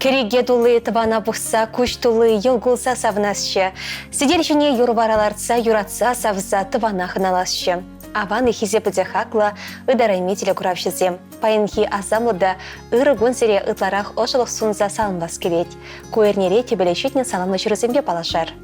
Череге тулы табана бұқса, күш тулы елгулса савнасшы. Сиделшіне юрвараларца, юратса савза табана хыналасшы. Аваны хизепыде хақлы, ыдарайметелі күравшызем. Пайынхи азамлыда ыры гонсере ытларақ ошылық сунза салынбас келет. Көернере тебелешетне саламлы жүрізембе балашар.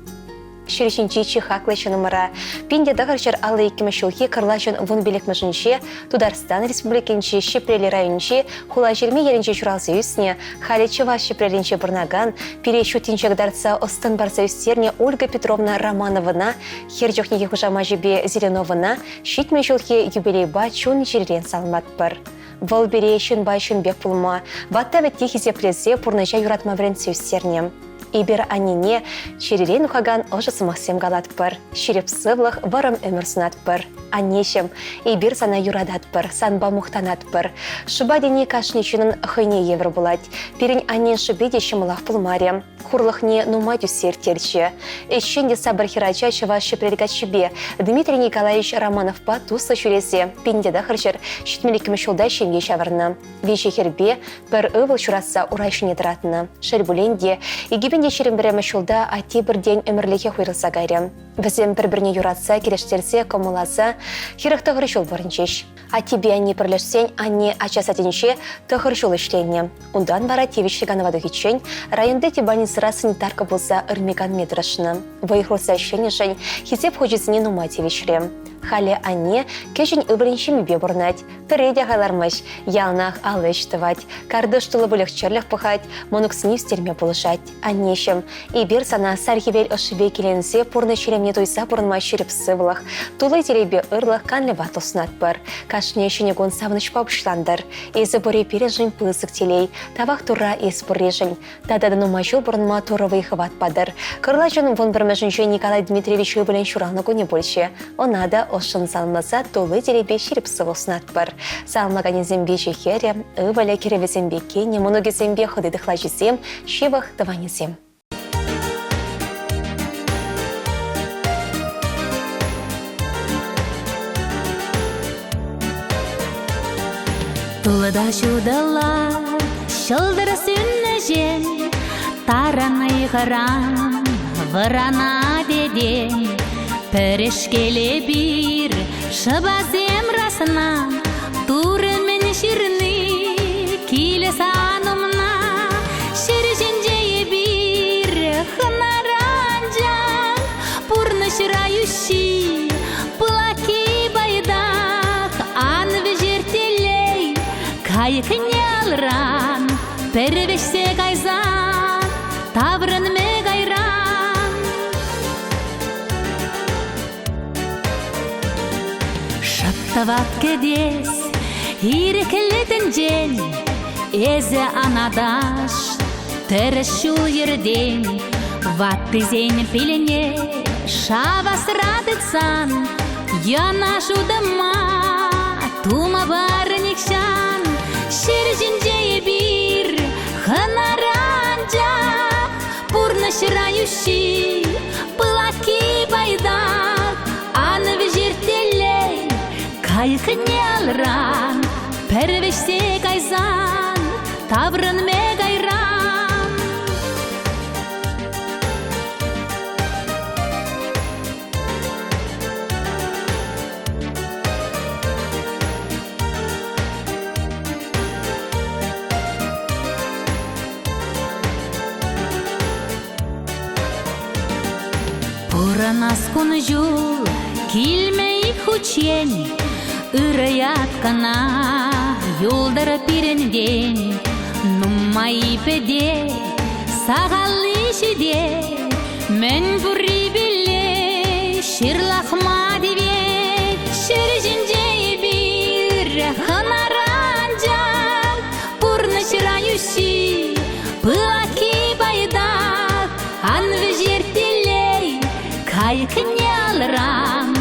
Шүрішінчі хақлы шынымыра. Пенде дағыршыр алы екімі шылхи кырлашын вон белекмішінше, Тударстан республикенче Шепрели районче, хула жерме ерінче журалсы үсіне, Халечева Шепреленче бұрнаган, перешутінче гдарца остын барса үстерне Ольга Петровна Романовына, херджохнеге хужама жебе Зеленовына, шитме шылхи юбилейба чун жерден салмат бір. Вол берешін байшын бек пулма, ватта вәтте хизеплезе пурнажа юратма вренце үстерне. Ибер анине черерен ухаган ожысымақсем галат бір. Шереп сывлық варым өмір сынат бір. Анешем, ибер сана юрадат бір, санба мұқтанат бір. Шыба дене кашнечінің хыне евр булать. Перін анен шыбеде шымылақ пулмаре. Хурлықне нумать үсер терче. Эшшенде сабыр хирача чыва шепрелгат шыбе. Дмитрий Николаевич Романов па тусы шүресе. Пенде дақыршыр шүтмелікімі шулда шемге шавырны. Веші хербе бір өвіл шураса урайшыне тұратыны. Шәрбуленде, егебен Шерім бірімі шулда ати бір ден өмірліке хуйрылса гайры. Бізім бір-біріне юратса, келештерсе, комыласа, хирықты ғырышыл бұрынчеш. Ати бияне бірлешсен, анне ачасатенше тұғырышыл ішленне. Ундан бара тевішіганываду хитчен, районды тебанин сыра санитарка болса үрмеган метрашыны. Вайхылса ішленешен, хитеп хожесіне нума тевішірі. Халі анне кешін үбірінші мебе бұрнать. Переде ғайлармыш, ялнақ алыш тывать, кардыш тұлы бұлық черлік пұхать, монуксыны үстерме болышать. Аннешім, ибер сана сархивел ошыбе келенсе пұрны шеремне тойса бұрынма шеріп сывылық. Тулы телебе ырлық канлева тоснат бір. Кашне шенегон савныш папышландыр. Езі бұре пережін пылысық телей, тавақ тұра ез бұрежін. Тадады нумажыл бұрынма тұрывы хыват падыр. Кырлажын вон бірмәжінше Николай Дмитриевич өбілен шураны көне бөлші. Онада ошын салмаса тулы телебе шеріп сывылсынат бір. Салмаганезембе жехере, ываля керевезембе кене, моногезембе хыдыдықла жезем, шевах таванезем. Тулыда шудала, шылдыры сүнні жен, тараны ғыран, вырана деден, пірішкеле бір, шыбазем расына, турымен шірні, келе санымна, шірженже бір, хынаран жан, пұрны шырающий, пылаки байдақ, анвы жертелей, кайықыне алран, пірвешсе қайзан, таврын ме қайран. Шаттават кедес, ирекілетін жен, езі анадаш, түрішіл ерден, ватты зен пілене, шавас радыцан, яна жудыма, тума бары никшан, шержінже бір, хынаран жақ, пұрны шырающий, пылаки байдақ, анывы жертелей, кайықыне алран, пәрвешсе қайзан, таврын ме қайран. Пуранас күні жол, келмей хүчен, үрі аткана, yolдары пиренден, нумай педе, сағалы жеде, мен бүрі біле, шырлақма деве, шыржінже бір, хынаран жан, пұрны шырающий, пылаки байдақ, анвы жертелей, кайықыне алран,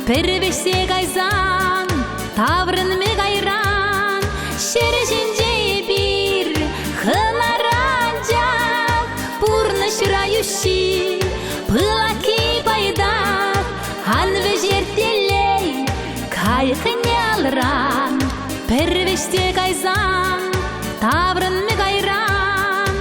пірвешсе қайзан, таврын ме қайран, шержінже бір, хынаран жақ, пұрны шырающий, пылаки байдақ, анвы жертелей, кайықыне алран, пірвешсе қайзан, таврын ме қайран,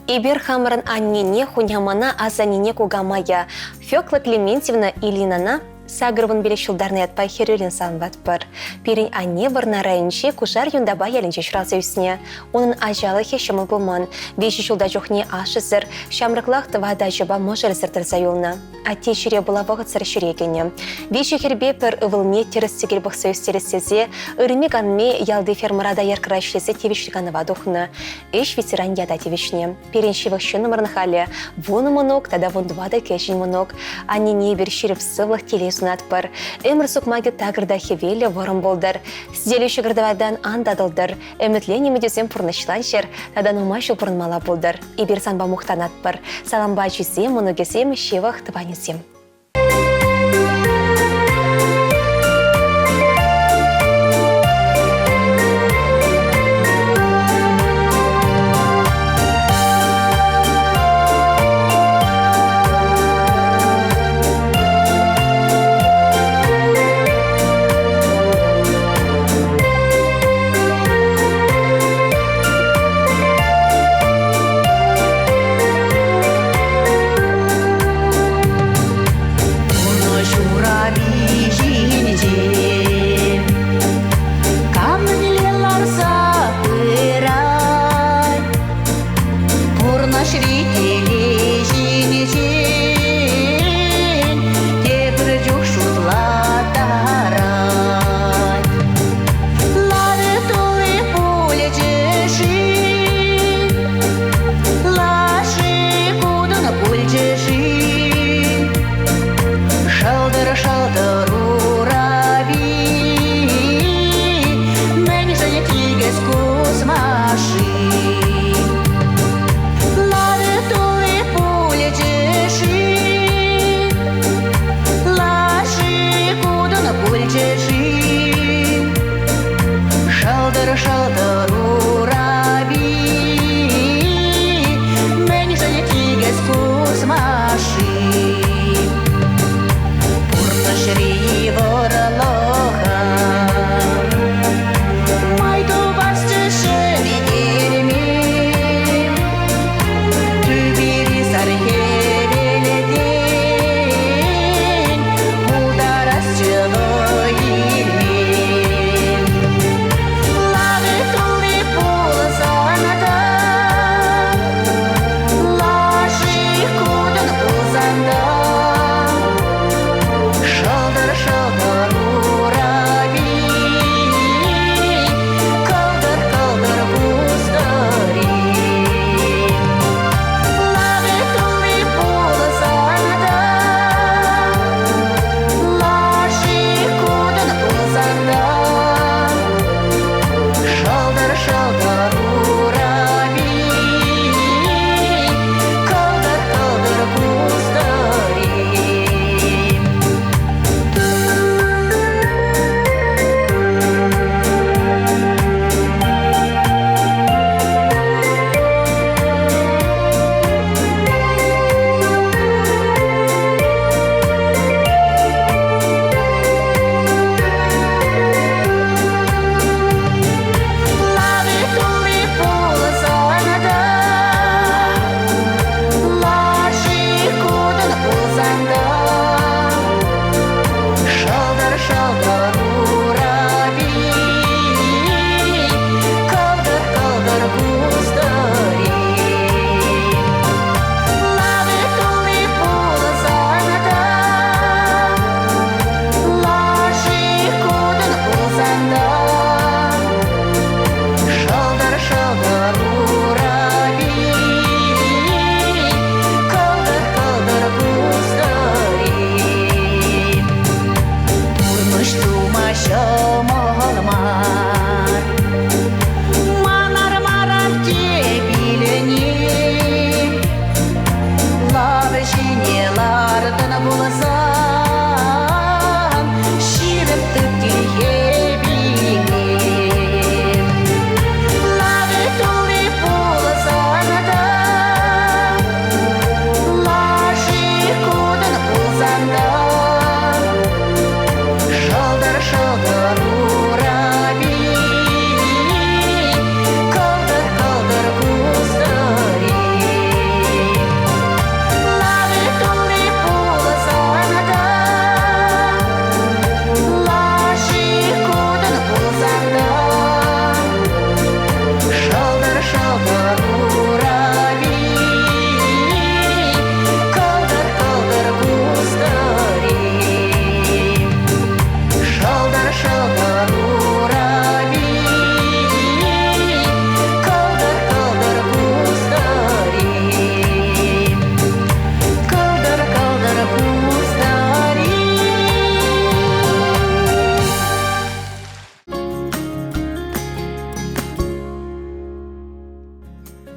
Ибер хамран аннине хунямана азанине кугамая. Фёкла Клементьевна Ильинана сагырвын белек шулдарны атпай херюлин санбат бар. Пирин анне варна райынче кушар юндаба ялінче шразы үсіне. Onun ажалы хешіміл болман. Беші шулда жоқне ашызыр, шамрықлақ тывада жыба можыр зіртірза юлна. Атте жүре бұла вағыт сыр жүрегіне. Беші хербе пір ұвылме терістігер бұқсы өстерісезе, үріме ганме ялды фермарада яркырашлесі тевішліганы вадухны. Эш ветеран яда тевішне. Пирин шивықшыны мұрнықалі. Вон мұнок, тада вон двада кешін мұнок. Анне бір шеріп сывлық телесін атпыр. Эмір сұқмаге тағырда хевелі ворым болдыр. Сізделі шығырдавадан андадылдыр. Әмітлен емедесен пұрнышлан жер, тадан умашыл пұрынмала болдыр. Ибір санба мұқтан атпыр. Саламба жүзем, мұнығесем, шевақ тыванесем.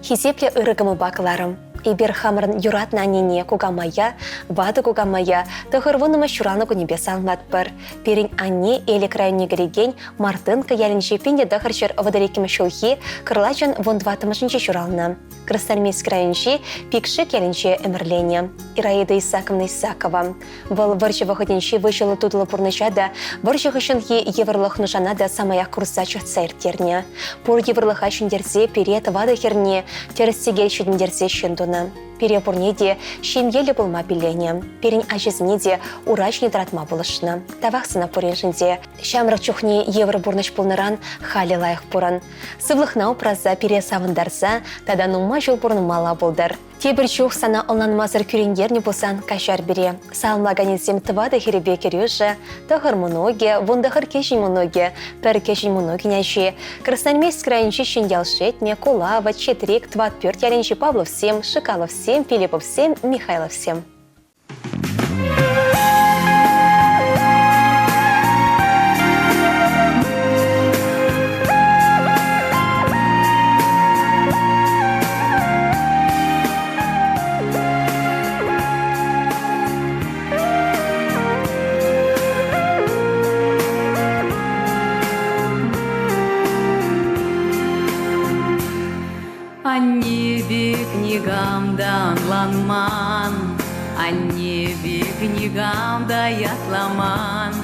Хизепле ырыгымы бакыларым. Ибер хамырын юратна анине кугамая, вады кугамая, тахырвынымы шураны кунебе салматпыр. Перин анне эле крайне греген мартынка ялінше пенде дахырчыр вадарекімі шулхи кырлачын вондватымышынче шуралны. Красноармейск крайнше пикшик ялінше эмірлене. Ираида Исаковна Исакова. Выл варчыва ходенші вышылы тудылы пурнышада, варчы хышынхи еврлых нушанада самая курсачы цертерне. Пур еврлых ашындерзе перет вады херне, терістегел шүдіндерзе шындуна. Перепурнеде шемелі болма билене. Перін ажезінеде урачне дратма болышны. Тавақсына пуреншінде. Шамрық чухне евр бурныш пулныран халі лайық пурын. Сывлықна упраза пере савындарса, тада нума жол бұрын мала болдар. Тебір чух сана онланмазыр күренгерне болсан кашар бере. Салмаганезем тывады херебе керюжа, тағыр мұноге, вундағыр кешін мұноге, пір кешін мұноге нәші. Красноармейск крайнші шындялшетне, Кулава, Четрик, 24 ялінші Павлов 7, Шикалов 7, Филиппов 7, Михайлов 7. Книгамда анланман, аннеби книгамда ятламан.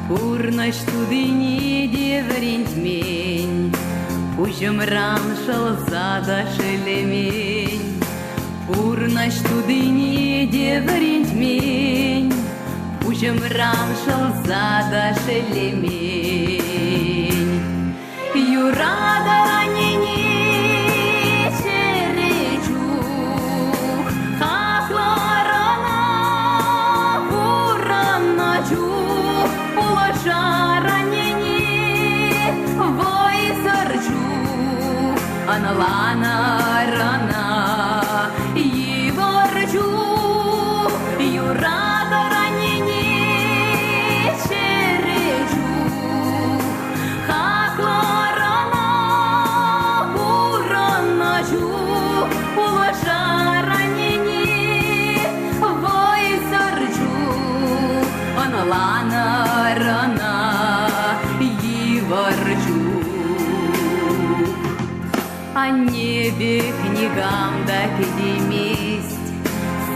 Пурнаш тудыни деврентмень, пужымран шылзада шелемень. Пурнаш тудыни деврентмень, пужымран шылзада шелемень. Юрада ранени Аналана рана и ворчу, юрада ранени черечу, хакла рана ураначу, улаша ранени вой сорчу, аналана рана и ворчу. О небе книгам да кедеместь,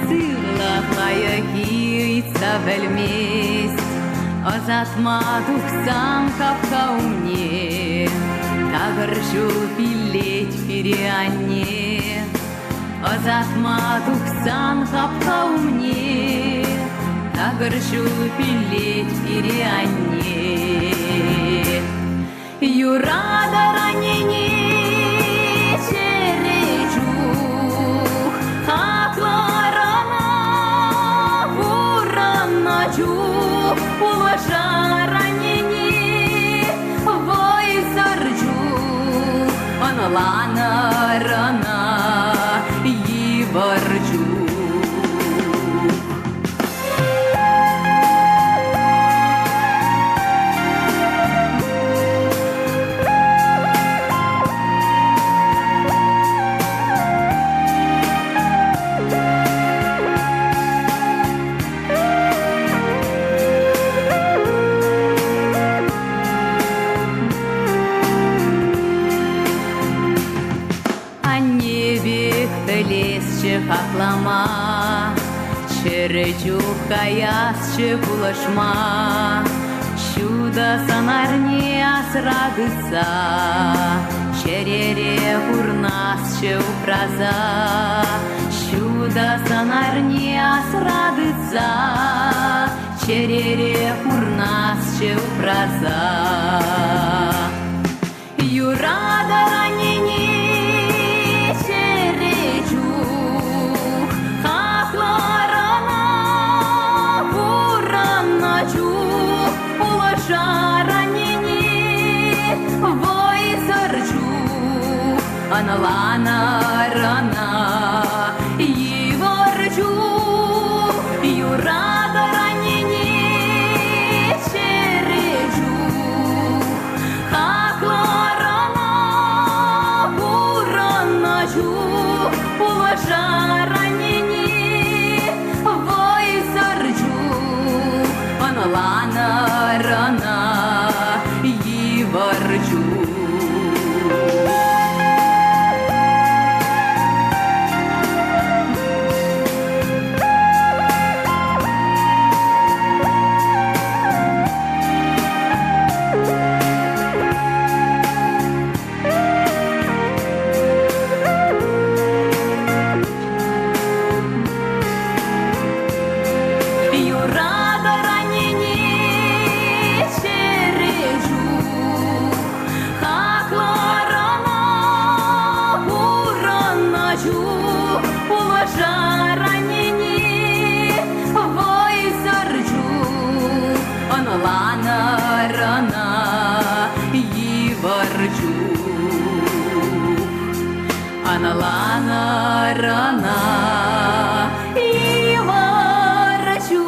сыла лаяки вельместь, о затматух сам капка умне, тагыршу пилеть переанне, о затматух сам капка умне, тагыршу пилеть переанне. Юрада ранени улаша ранени вой сорчу, аналана рана и ворчу. Хаклама, черечух каясче булашма, чудо санарне асрадыца, черере курнасче упраза, чудо санарне асрадыца, черере курнасче упраза. Юрада ранени аналана рана и ворчу, юрада ранени черечу, хакла рана ураначу, аналана рана и ворочу.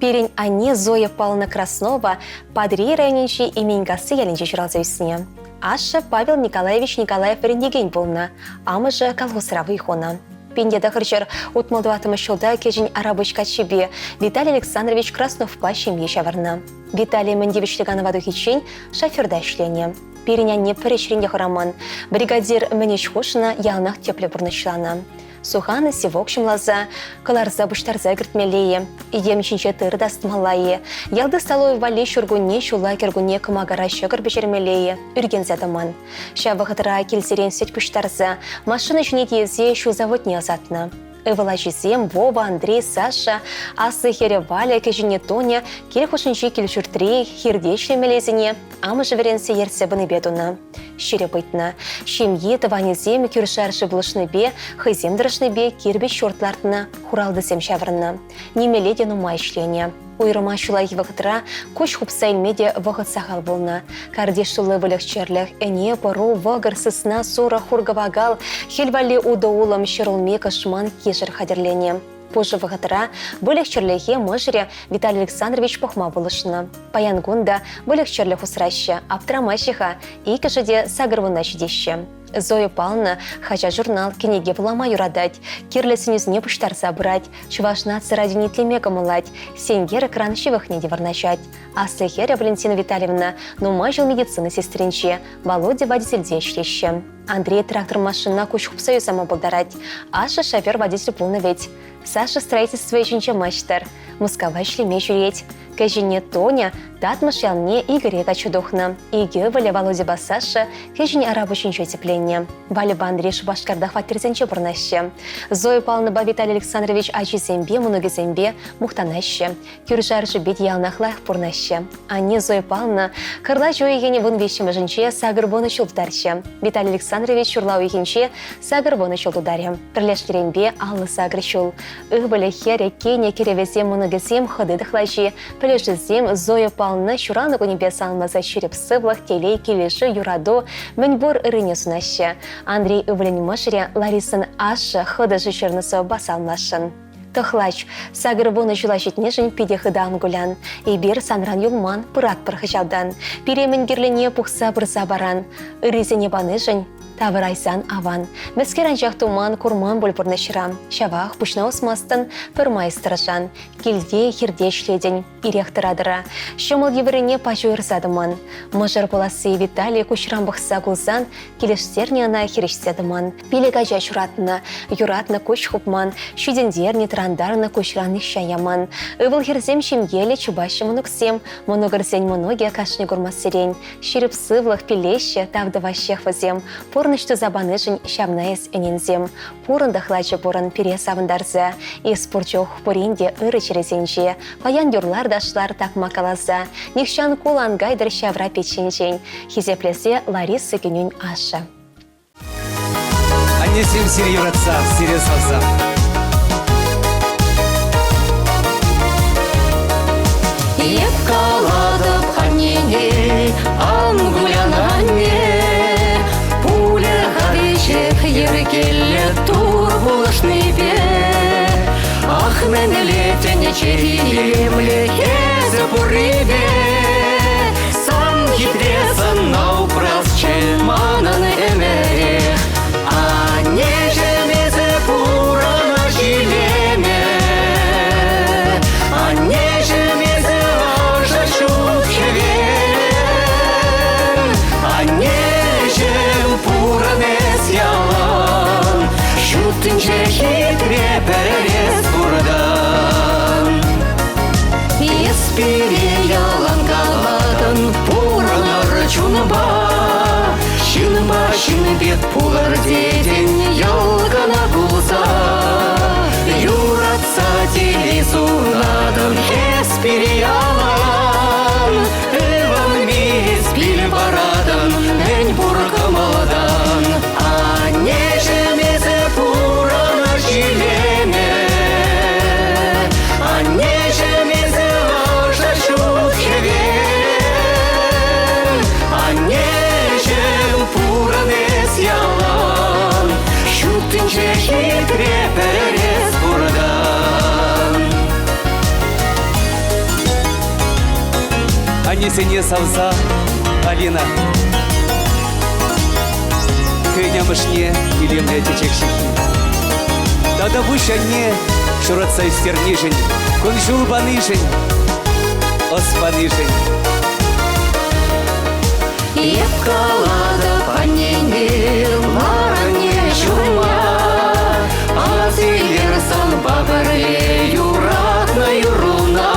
Пирень Ане Зоя Павловна Краснова подри районенче именгасы ялинче чуралзайсыне. Аша Павел Николаевич Николаев рендеген болна, амыжы колхозравый хона. Пенде хырчыр утмалдуатымы шылда кежін арабычка чебе Виталий Александрович Краснов пащем ешаварна. Виталий Мендевичтіганова духичен шоферда ішлене. Пирень Ане перечеренде хыраман. Бригадир Менеч Хошина ялнах тепле бурнышлана. Суханы севок шымлаза, каларза буштарза гіртмелее, емчинче тыр дастмалайы, ялды столовой вале шургуне шула кергуне кымагара шөгір бешермелее, үрген задыман. Ша вғытыра келзерен сөт буштарза, машина жүне дезе шу заводне азатна. Эвала Жизем, Вова, Андрей, Саша, Асы Хере Валя, Кежине Тоня, Кельхушинчи Кельшуртрей, Хирдечли Мелезине, Амыжы веренсе ерсе быны бедуна. Щире бытна. Шемье, Таванезем, Кюршарши Блышны бе, Хызем Дрышны бе, Кирбе Шортлартна, Хуралды Сем Шаврна. Немеледину майшлене. Уйрыма шулай вғытыра, көш хупса илмеде вғыт сағал болна. Кардеш шулы вылық черлях, әне пору вғыр сысна сура хургавагал, хелвали удаулам шырылме кашман кежір хадерлене. Позже вғытыра вылық черлехе mëжыре Виталий Александрович похма болышына. Паянгунда вылық черлях усраща, аптрамащиха, и кашыде сагырвына чедеще. Зоя Павловна хача журнал кенеге влама юрадать, кирлесінізіне пұштар забрать, чувашнацы ради нетлемега мылать, сенгер экран щевахне деварначать. Аслы херя Валентина Витальевна, нума жил медицины сестринче, Володя водитель дешлище. Андрей трактор машина куч хупсаю сама болдарать, Аша шофер водитель полный ведь. Саша строительство еченче мачтар, Московай шлеме жюреть. Кежине Тоня, татмыш ялне Игорь Качудохна. Иге валя Володя Басаша, кежине арабыченче тепление. Валя Бандриш башкардах фатирзенче бурнаще. Зоя Павловна Виталий Александрович ачи зембе, много зембе, мухтанаще. Кюржаржи бед ялнах лайх пурнаще. Ане Зоя Павловна, кырла жойгене вон вещем женче, сагыр боны чулдарще. Виталий Александрович чурла уйгенче, сагыр боны чулдаря. Прилештерембе аллы сагыр чул. Ыгбале хере кене керевезем много зем ходы дыхлачи. Пележезем Зоя Павловна шураны кунебе салмаза ширеп сывлах телей келеші юрадо мэньбур ырыне сунаще. Андрей ывлен мышыре Ларисан ашы хыдыжы чернысо басалмашын. Тохлач, сагыр боны жулашетне жын пиде хыдан гулян. Ибер санран юлман пырат пырхычалдан. Пиремен герлене пухса бұрса баран. Ырызене баны жын. Тавырайсан аван. Мәскер анжақ туман курман бөлпұрны шырам. Шавақ пұшна осмастын пырмай стырышан. Келде хирдешледен иректірадыра. Шымыл еврене пачу ырзадыман. Мұжыр боласы Виталий кушрам бұқса кулзан, келештерне ана хирештедыман. Пилек ажа шуратына, юратны көш хупман, шүдендерне трандарны көшранны шаяман. Ывыл хирзем шемгелі чубашы мұнуксем, мұнугырзен мұнуге кашны гурмас сирен. Ширіп сывлық пилеші тавдыващех вазем. Порнышты забанышын шамнаес энензем. Порында хлачы порын пере савындарза. И спорчох поренде ыры черезенже. Паян юрлар дашлар так макалаза. Нихшан кулан гайдыр шавра печенжен. Хизеплесе Лариса кенюнь аша. Анесим сирюратса, сиресавса. Епкаладып ханнене, ангулянанне. Еркелле тур булышны бе. Ах, мәнеле тәне чериемле хезе бурыбе. Сан хитресан наупрасче манан эмерех. А нежемезе пурана жилеме. А нежемезе ажа чухевен. А нежем пуранес ялан. Шутынче хитре перес бурдан. Еспире ялан каладан пуранар чунба. Шынба шынбет пулар деден ялгана булса. Юратса телесунадан еспире ялан. Эван мис бил барадан мен буркамадан. А нежемезе пурана жилеме. А нежемезе ажа Анисене савса, Алина. Кынямышне илемле течекшихи. Тада бушанне шуратса истернижень, кунжул баныжень, оспаныжень. Епкалада панене, маране чума, азилер сан бабыре, юратна юруна.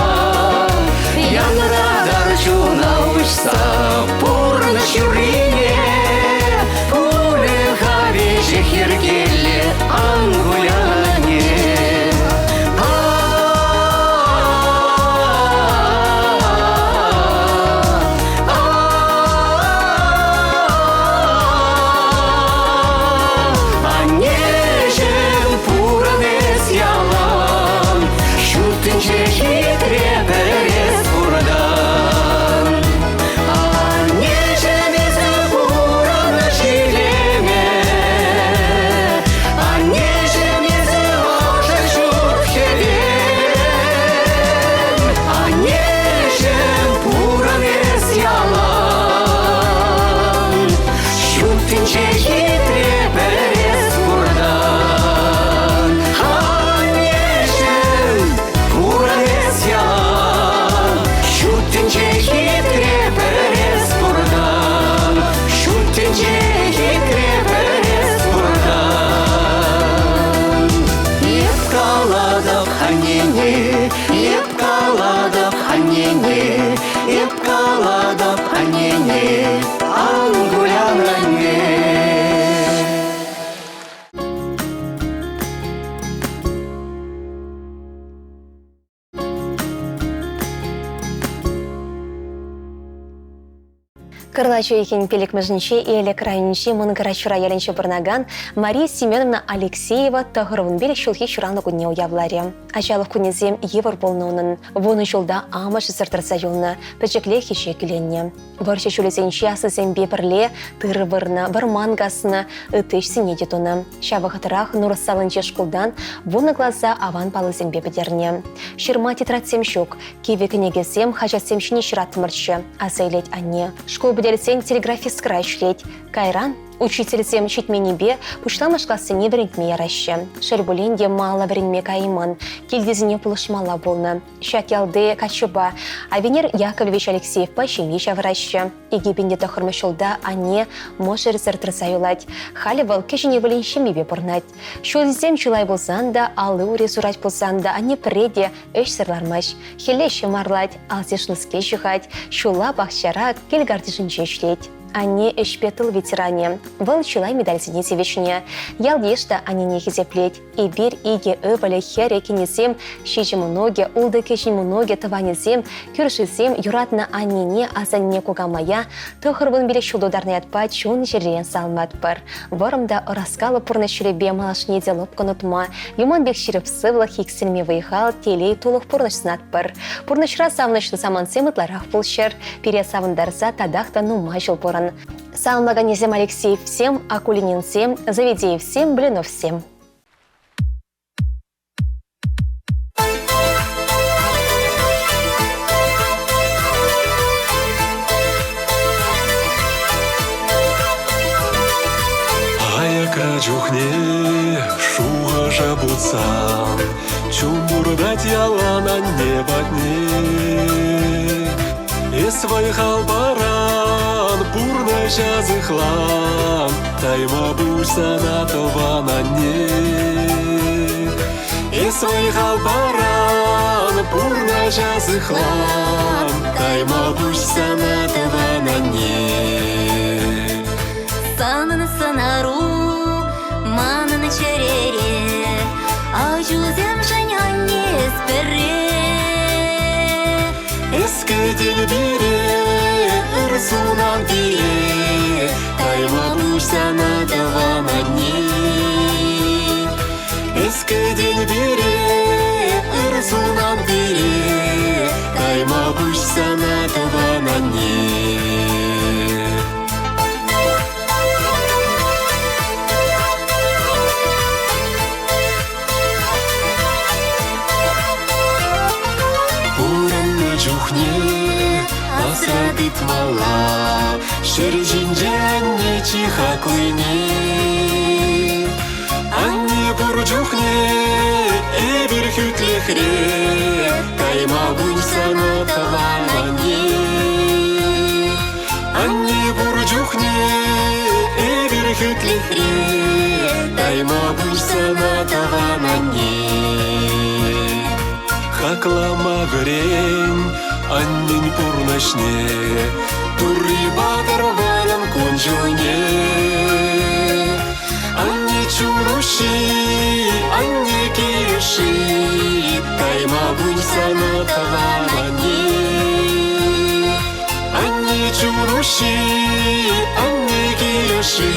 Янрадар чуна учса, пурна чурине, пуле хавище хиргеле, ангуляне. Епкалада панене, ангулянане. Кырлачу екен пелек мәжінше елі крайынше мұнгыра чура елінше бұрнаган Мария Семеновна Алексеева тұғырвын белек шулхи чуранлы күнне уявларе. Ачалық күнезем евір болнуының, воны жолда амаш сыртырса жолны, пәчекле хеше кіленне. Варшы шулесенше асызем бепірле, тыры вырна, вармангасына, үтіш сіне детуны. Шавы хатырақ нұрысалынче шкулдан, воны глаза аван палызем бепедерне. Шырма тетрадсем шук, кеве кінегесем хажасем шіне шыратмырчы, асайлет анне. Школ беделсен телеграфист крайшлеть. Кайран, учительсем читменебе, пушламашкасы не вренкме яраще. Шербуленде мало вренме кайман, кельдезіне пулышмала болны. Шак ялды качуба, а Венер Яковлевич Алексеев пащени шавраще. Египенде тахырмышылда ане мошер сыртырса юлать. Халивал кешіне валеншемебе пырнать. Шулзем чулай болсан да, алы уре сурать болсан да, ане преде эш сырлармаш. Хелеше марлать, алзешлыске шухать, шула бахчара кельгардышынче шлеть. Они эшпетыл ветеране. Выл чулай медаль синесе вечне. Ял ешта они не хизеплеть. И бир иге өвалі хере кенесем, шичему ноге, улды кешему ноге таванесем, күршесем, юратна они не азанне кугамая, тұхырвын белек шулдударны ятпа чун жерен салмат пар. Варымда раскалы пурны шүребе малашне делоп конутма. Юман бек ширіп сывлы хиксельме выехал, телей тулық пурныш снат пар. Пурнышра савнышты самансем ытларах пулшер, пере савындарса тадахта нума жыл поран. Салмаганезем Алексеев всем, Акулинин всем, Заведеев всем, Блинов всем. Чухне шуға жабутсан, чумурдать ялана небатне. Есвай халбаран, пурна жазыхлан, тайма бульсан атована не. Есвай халбаран, пурна жазыхлан, тайма бульсан атована не. Санын санару, манын черере, ажузем шаньяне сперре. Эске дел бире, ырсунан бире, тайма бушсана давана не. Эске дел бире, ырсунан бире, тайма бушсана давана не. тытмала, шережинже анне чихаклыне. Анне бурджухне, эбир хүтлехре, кайма буйсана таванане. Анне бурджухне, эбир хүтлехре, кайма буйсана таванане. Хаклама грень, аннен пурнашне, турри батыр баран конжуне. Анне чуруши, анне киреши, кайма буйсана таванане. Анне чуруши, анне киреши,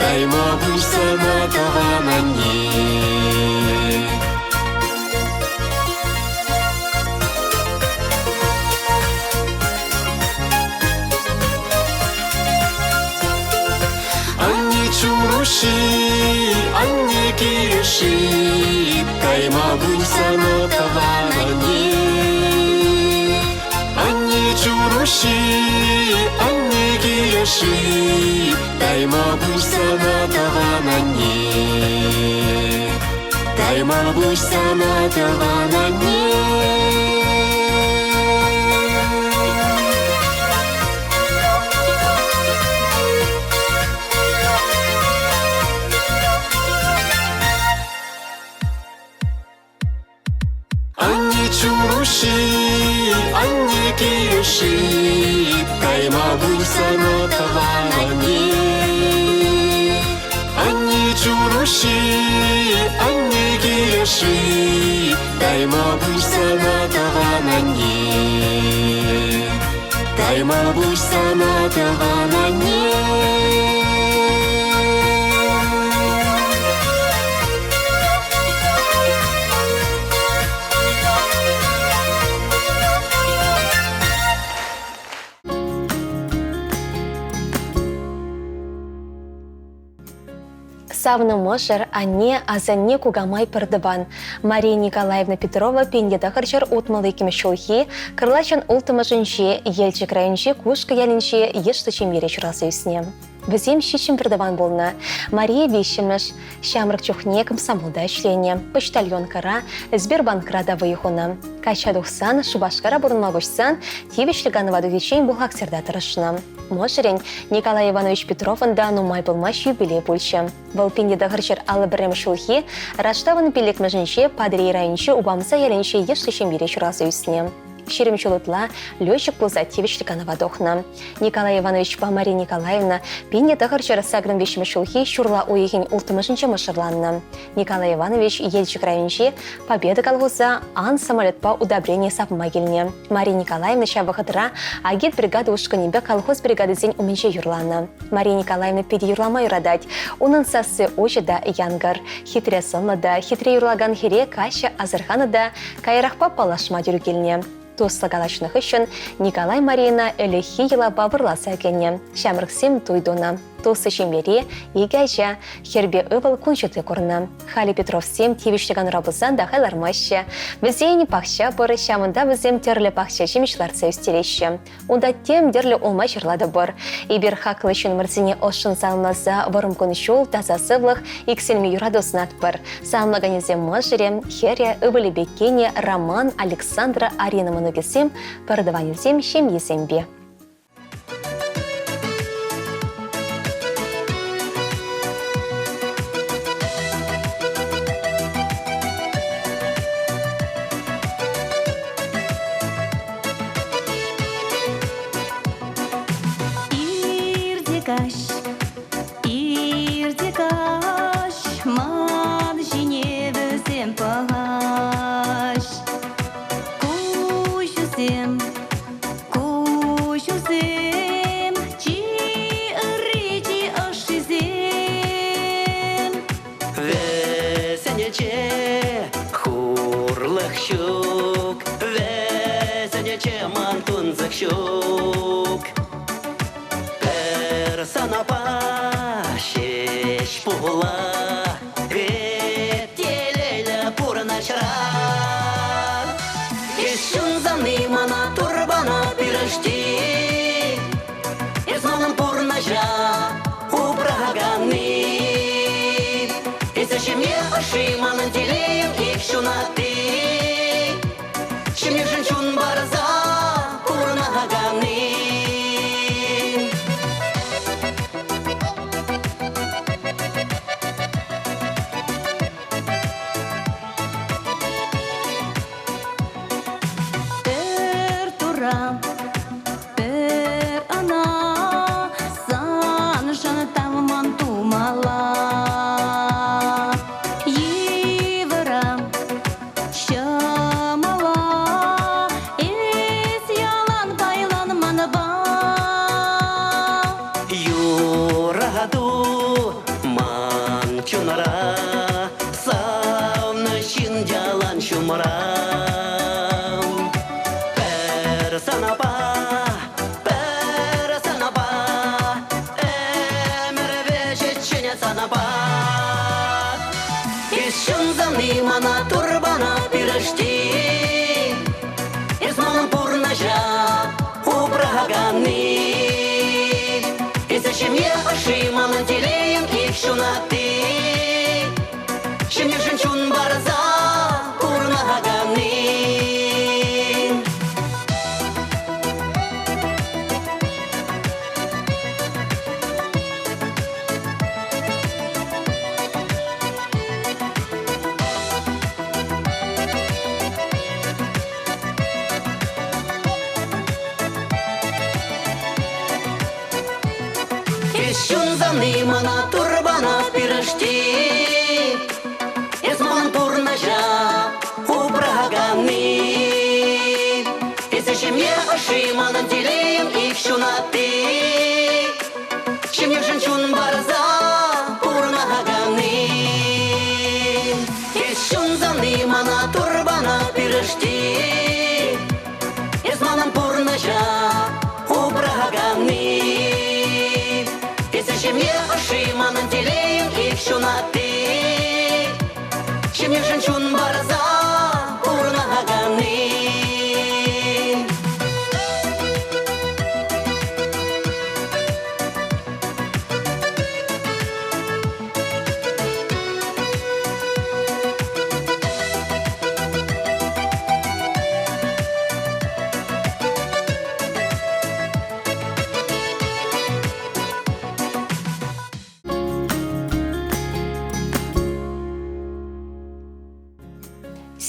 кайма буйсана таванане. Чуруши, анне киреши, кайма буйсана таванане. Анне чуруши, анне киреши, кайма буйсана таванане. Кайма буйсана таванане. Чуруши, анне киреши, кайма буйсана таванане. Анне чуруши, анне киреши, кайма буйсана таванане. Кайма буйсана таванане. Савны мошер, анне, азанне кугамай пырдыван. Мария Николаевна Петрова пеньеда харчар утмалы кемешулхи, кырлачан ултымышынче, елчик районче, кушка ялинче, ешты чемере чурасы үсне. Візем шичим пырдыван болна. Мария вещемеш, шамрак чухне комсомолда члене, почтальон кара, Сбербанкрада выехуна. Кача духсан, шубашкара бурнмагушсан, тивичлиганова духичень бухаксерда тарашна. Мошерень Николай Иванович Петровын да нумай болмаш юбилей больше. Волпинде дагырчер алы бірем шулхи, раштавын пилек мәжінше, падри райынче, убамса яленче ешлішен бере чурасы үсіне. Шерем чулытла лётчик пулза тивичлиганова дохна. Николай Иванович па Мария Николаевна пинде дагырчер сагрын вещем шулхи шурла уехень ултымышынче мышырланна. Николай Иванович елчик райынче победа колхоза ан самолет па удобрение сапмагильне. Мария Николаевна шабахатыра агит бригады ушканебе колхоз бригады зень уменче юрланна. Мария Николаевна пиди юрлама юрадать. Унын сасы очы да янгар. Хитре сылны да, хитре юрлаган хире каща азырханы да, кайрахпа палашма дюргелне. Тослагалачных ищен Николай Марина элехи ела бабырласа кене. Шамрыксем туйдуна. Тосы чембере, игайча, хербе ыбыл кунчыты корна. Хали Петров сем тивиштеган рабызан да хайлармаще. Візейні пахча бұры шамында візем терлі пахча жемешларца үстелеші. Онда тем дерлі олма жырлады бұр. Ибір хақлы үшін мұрзіне ошын салынлаза варым күнішол таза сывлық икселме юрадоснат бұр. Салынлаганезем мажыре, херя, ыбылі беккене, Роман, Александра, Арина Манугесем, пардаванезем шем есембе. Щук персонапа шеш пула ветелеля пурначра ешун заны мана турбана пирожти вара бір ана сан жаны таман тумала евара шамала ес ялан байлан манба Юраду манчунара Савна шиндялан шумара Персанапа Эмер вечечене санапа Ищун замни мана турбана пирожти Из манпурнажа убраганы И зачем я ошиман телеем их шунаты Чем я женщун барза урнаганы Ищун замны мана турбана пирожти Из манпурнажа убраганы И зачем я ошиман телеем их шунаты Чем я женщун барза урнаганы Ищун замны мана турбана пирожти Из манпурнажа убраганы Зачем я ошиман телеем их шунаты Чем я женщун барза урнаганы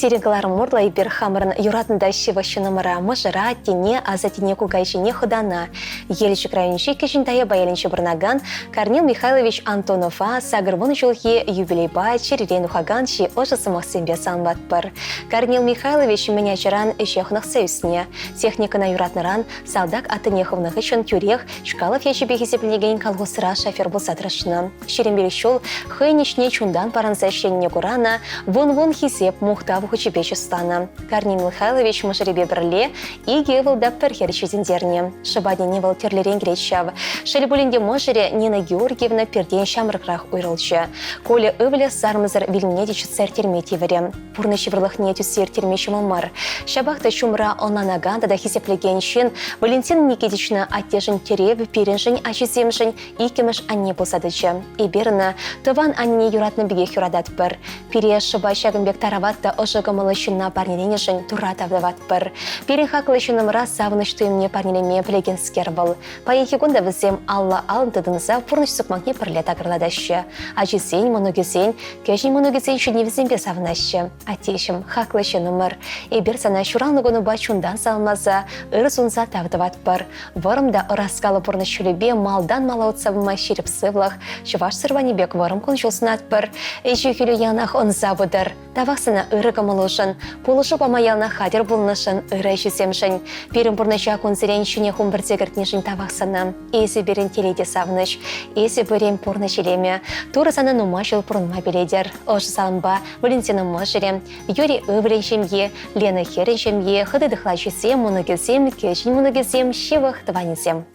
Серегалар мурла и берхамран юратында шиващынымыра мыжыра, тене, азатине кугайшине худана. Еліші крайынши кешіндайы баялінші бұрнаган Корнил Михайлович Антонова сагырвын жылхи юбилейба черерен ухаган ши ожысы мақсембе санбатпыр. Корнил Михайлович минячаран ешехнық сөйсіне. Техникана юратныран салдак атынеховнық үшін тюрех Чкалов яшебе хесеплеген колгосыра шофер болсатрашны. Шерембелі шол хыйнишне чундан паранзащенне курана вон-вон хисеп мухтаву Хучебечестана. Корнил Михайлович мыжыребе бірле и гевылда перхерчезіндерне. Шыбадне невыл терлерен гречав. Шелебулінде мыжыре Нина Георгиевна перден шамрыкрах уйрылчы. Коли ывле сармызыр вильнедич царь терметивере. Пурны шеврлыхне тюсер термешімылмар. Шабахта чумра онанаганда да хисеплегеншин Валентин Никитична аттежін терев перенжін ачыземжін икемеш анне посадычы. И берна тыван анне юратны беге хюрадат бір. Пере шыба шагынбек тараватта ожыгымылышына парнеленешін туратавдават бір. Перен хақлышынымра савыныштыйымне парнелеме плегенскер был. Паехигунда візем алла алындыдыныза пурныш сукмакне пірлет агырладашы. Ачызен, моногезен, кәжін моногезен шыне візембе савынашы. Атешім хақлышынымыр. Эбер сана шуралныгыны бачундан салмаза, ырысунза тавдават бір. Варымда ыраскалы пурныш шүлебе малдан малаутсавыма шеріп сывлах, шываш сырванебек варым конжулсынат бір. Эжі күлі янах онза бұдыр. Тавақсына ырыгымылышын, полышы памаялна хадер бұлнышын, ырай жүземшін. Перін бұрныча конзерен шыне хумбірдегіртнешін тавақсына. Есі берін теледе савныш, есі берен пұрны желеме. Турысаны нумашыл пұрынма беледер. Ошы салымба Валентина Мышыре, Юрий Өврен жемге, Лена Херен жемге, хыдыдықла жүзем, мұнығызем, кешін мұнығызем, шевық тванезем.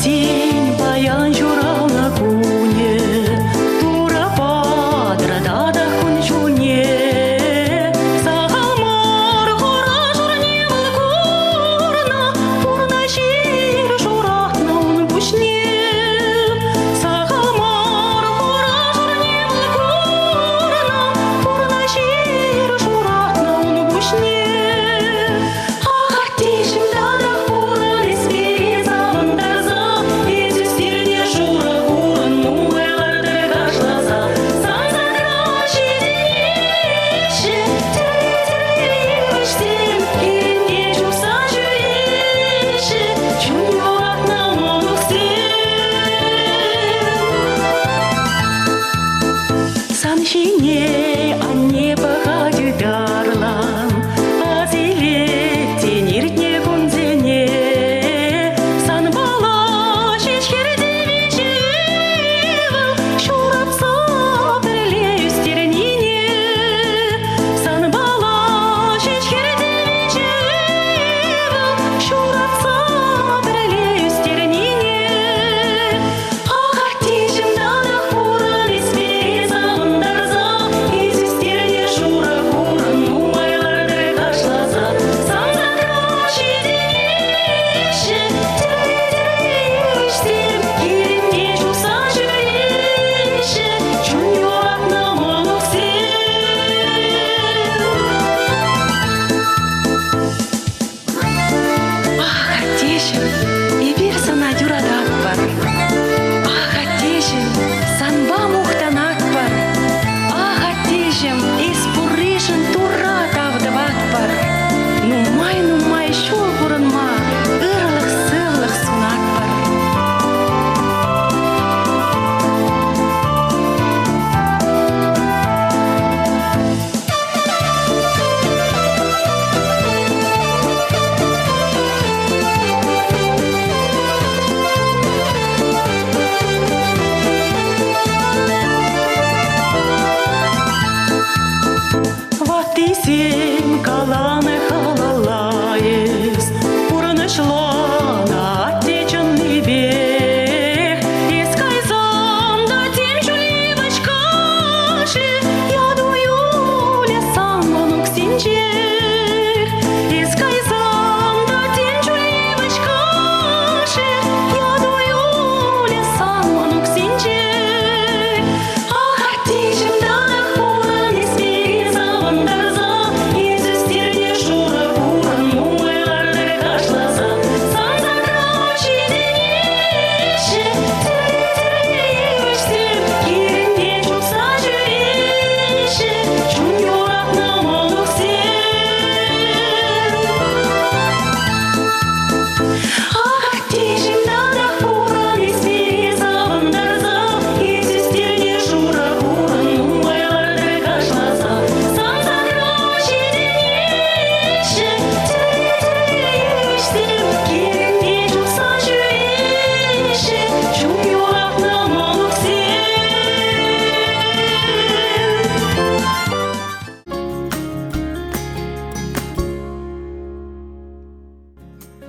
Тень баян журал на куне, тура падрада да хунчуне. Сахалмар гора журне валкурна, пурна шир журахна он бушне. пошла на отечный берег. Искай зам, да темчуливочка шле, я дую лесам монук синчер. Искай зам, да темчуливочка шле, я дую лесам монук синчер. Ах, отечем данах пуран, еспери завандарза, езустерне шура пуран, мумайларды кашласа. Сан закравачи денеше, терле-терле ерінде чупса жүреше, чун юрақна монук сен. Ах, отечем данах пуран, еспери завандарза, езустерне шура пуран, мумайларды кашласа. Сан закравачи денеше, терле-терле ерінде чупса жүреше, чун юрақна монук сен.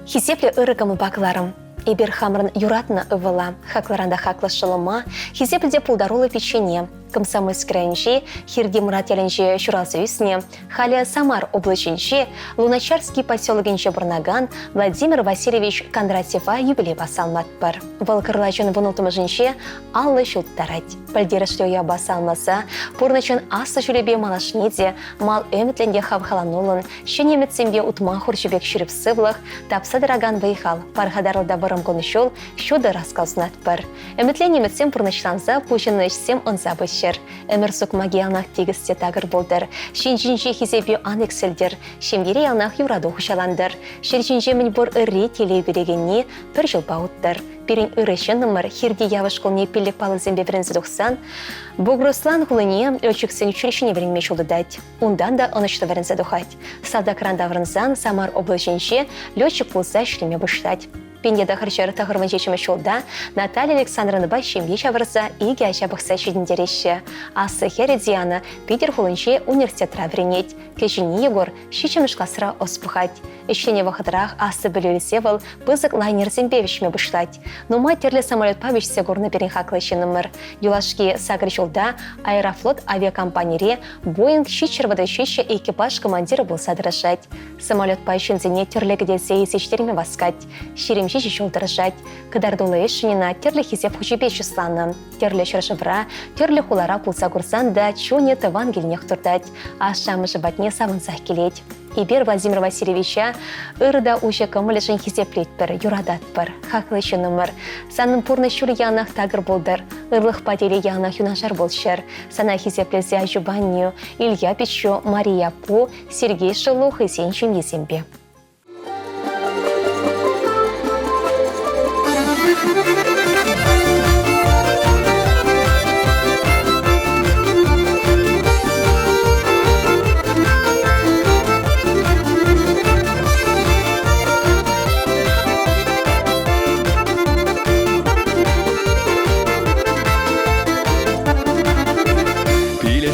Хизепле ырыкамы бакларым. Эбир хамрын юратна ывыла, хакларанда хаклы шылыма, хизеплде пулдарулы печене, Комсомольск-районче, Хирди Мурат ялінче Шуралсы үсіне, Халя Самар облачынче, Луначарский поселогенче Бурнаган, Владимир Васильевич Кондратьева юбилей басалматпыр. Волкырлачын вынутымыжынче Аллы шулттарать. Пальдерішлеу я басалмаса, пурначын асы жүлебе малашниде, мал өмітленде хавхаланулын, шенеметсембе утма хурчебек шүріп сывлық, тапса дыраган выехал, пархадарылда бұрым конышол, шуды раскалсынатпыр. Өмітленеметсем пурначланса, пучынышсем онса бышыр. Өмір сұк магиялнақ тегісте тағыр болдыр. Шенжінже хизебе анекселдер, шембере ялнақ юраду хушаландыр. Шержінже мін бұр үрре телей берегенне бір жыл бауыттыр. Перін үріші нымыр хирди явышқылне пелік палы зембе бірінзі дұқсан, Бугруслан ғылыне өчіксін үшіншіне верінме жолды дәд. Ондан да онышты верінзі дұқайд. Салда кранда вырынзан Самар облачынше летчик болса шлеме бұштад. Пенде дақырчары тағырмын жечімі жолда Наталья Александровна шембе чавырса и гәші бұқса шедіндереші. Асы хері Диана Питер ғылынше университетра веренет. Кешіне Егор шечімішқасыра оспұхад. Ішлене вақытырақ асы білілісе бұл бұзық лайнер зембевішме бұштад. Нума терлі самолет павишсе горны берін хақлышы нымыр. Юлашки сагыр жолда Аэрофлот авиакомпанияре Боинг шичервады шище экипаж командиры болса дырышад. Самолет пайшынзене терлігі делсе есештеріме васкад. Шеремші жол дырышад. Кыдардулы ешінена терлі хизеп хучебе чысланы. Терлі шыршыбра, терлі хулара пулса курсан да чоне тыван келнех турдад. Ашамы жыбатне савынсақ келет. Ибер Владимир Васильевича ырыда уша кымылышын хизеплетпір, юрадатпір, хақлышы нымыр. Санын пурны шүр янақ тағыр болдыр, ырлық паделі янақ юнашар болшыр. Сана хизеплезе Ажубанию, Илья Печо, Мария Пу, Сергей Шылух и Сенчим Есембе.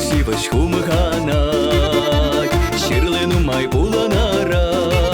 Сивоч хумыханай, шерлыну май буланара,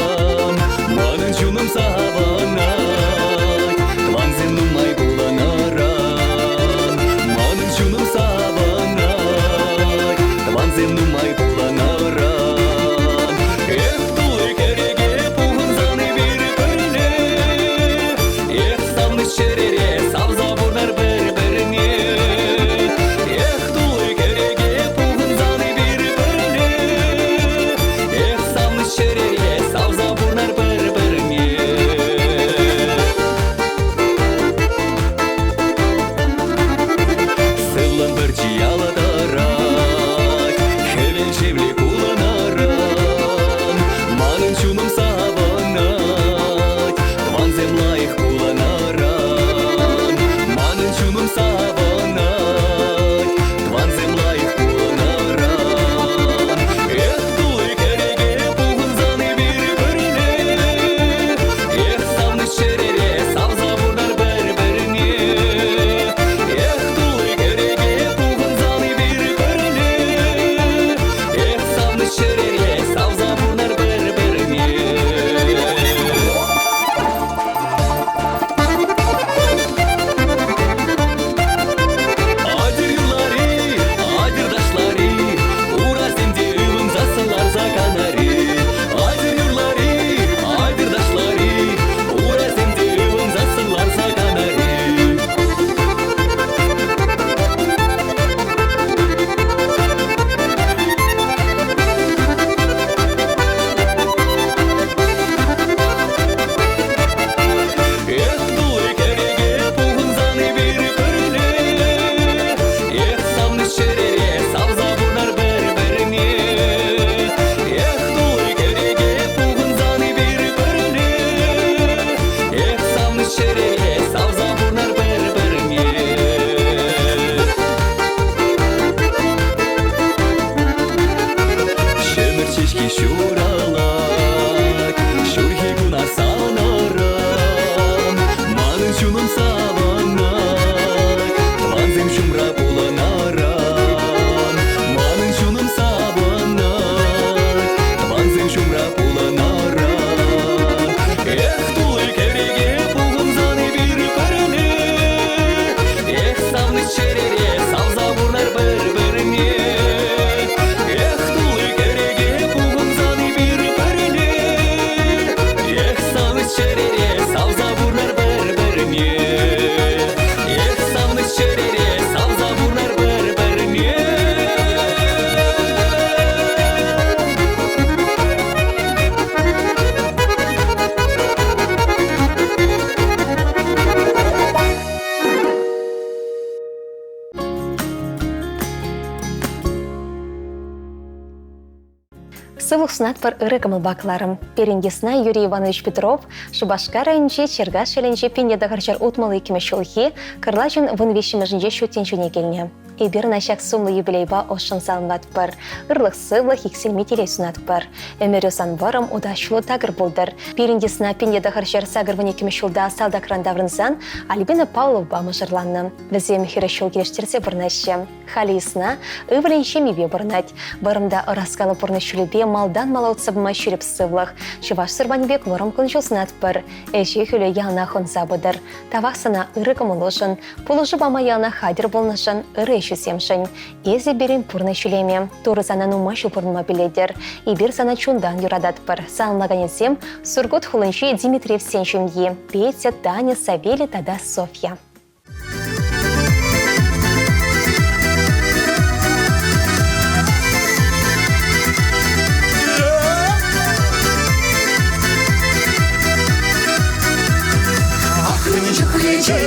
Сывлық сунат пар ыры кымылбақларым. Перенгесна Юрий Иванович Петров, Шубашкар районче Чергаш шеленче пенде дағырчар утмалы кеме шулхи, кырлачын вын вешіміжінже шөттен жөне келіне. Эбир нашак сумлы юбилейба ошын салынват пар. Ырлық сывлық иксельме телей сунат пар. Эмерёсан барым удашлы тагыр болдыр. Перенгесна пенде дағырчар сагыр вын екеме шулда салда крандаврынсан, Альбина Павлова мыжырланны. Візем хиры шул келештерсе бірнәші. Халисна ывленше мебе бірнать. Барымда ыраскалы пұрны шүлебе малдан малауцыбыма шүріп сывлық. Шываш сырбанбек варым күншілсінат пар. Эші хүлі яна хонса бұдыр. Тавақсына ыры кымылышын. Пулыжы бама яна хадир болнышын ыры семшін. Езі берем пұрны шүлеме. Туры сана нумашу пұрныма біледер. Ибір сана чундан юрадат пар. Санлаганесем Сургут хулынши Дмитриев сеншімге. Петя, Таня, Савели, тада Софья.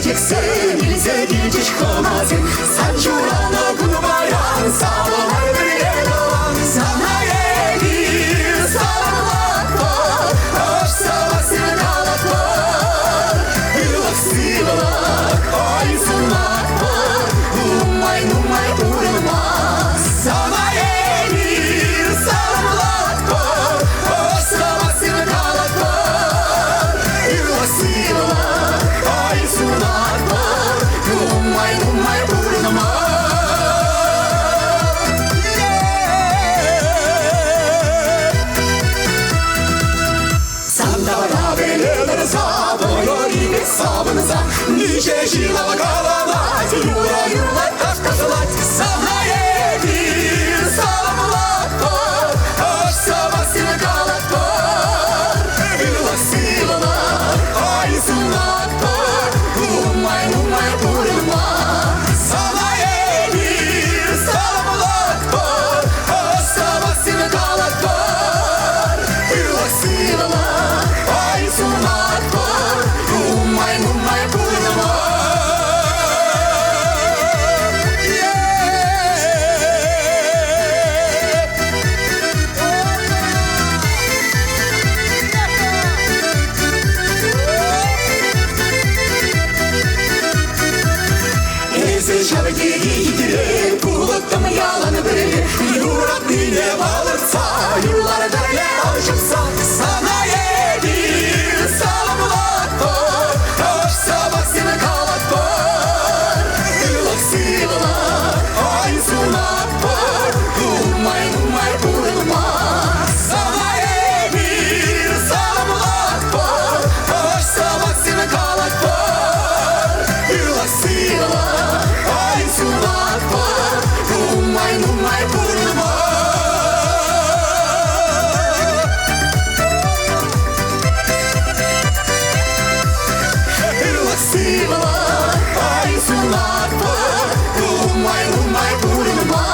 Çekse nilse gilciş komazın Sancurana gulbayan sağlar bir elan Sana yedir sağlar var Hoş savasın kalat var Hırlak sıvılak ayzınlar var Numay numay uğrılmaz Sana yedir sağlar var Hoş savasın kalat var Hırlak sıvılak Sunat var, numay numay burnuma. Sanda bana belenir sabır, inek sabınıza. Nice jilava kalanat, yula yula taş kaşalat. Sana yedir salamlat var, hoş sabasını kalat var. Yula sivalar, ay sunat var. Numay numay vurma Sana yedir salamlat var Hoş savasını kalat var Hırlak sıvalar Ay sunat var Numay numay vurma Şabeki gidilir, kulaktım yalanı bilir Yurak dine bağırsa, yollara derle alışıpsa Sana yedir salamlat var, hoş sabahsını kalat var Yılak sıvalar, ay sunat var, numay numay vurulma Sana yedir salamlat var, hoş sabahsını kalat var Yılak sıvalar sunat var, numay numay vurma Hırlak sıvalar, ay sunat var, numay numay vurma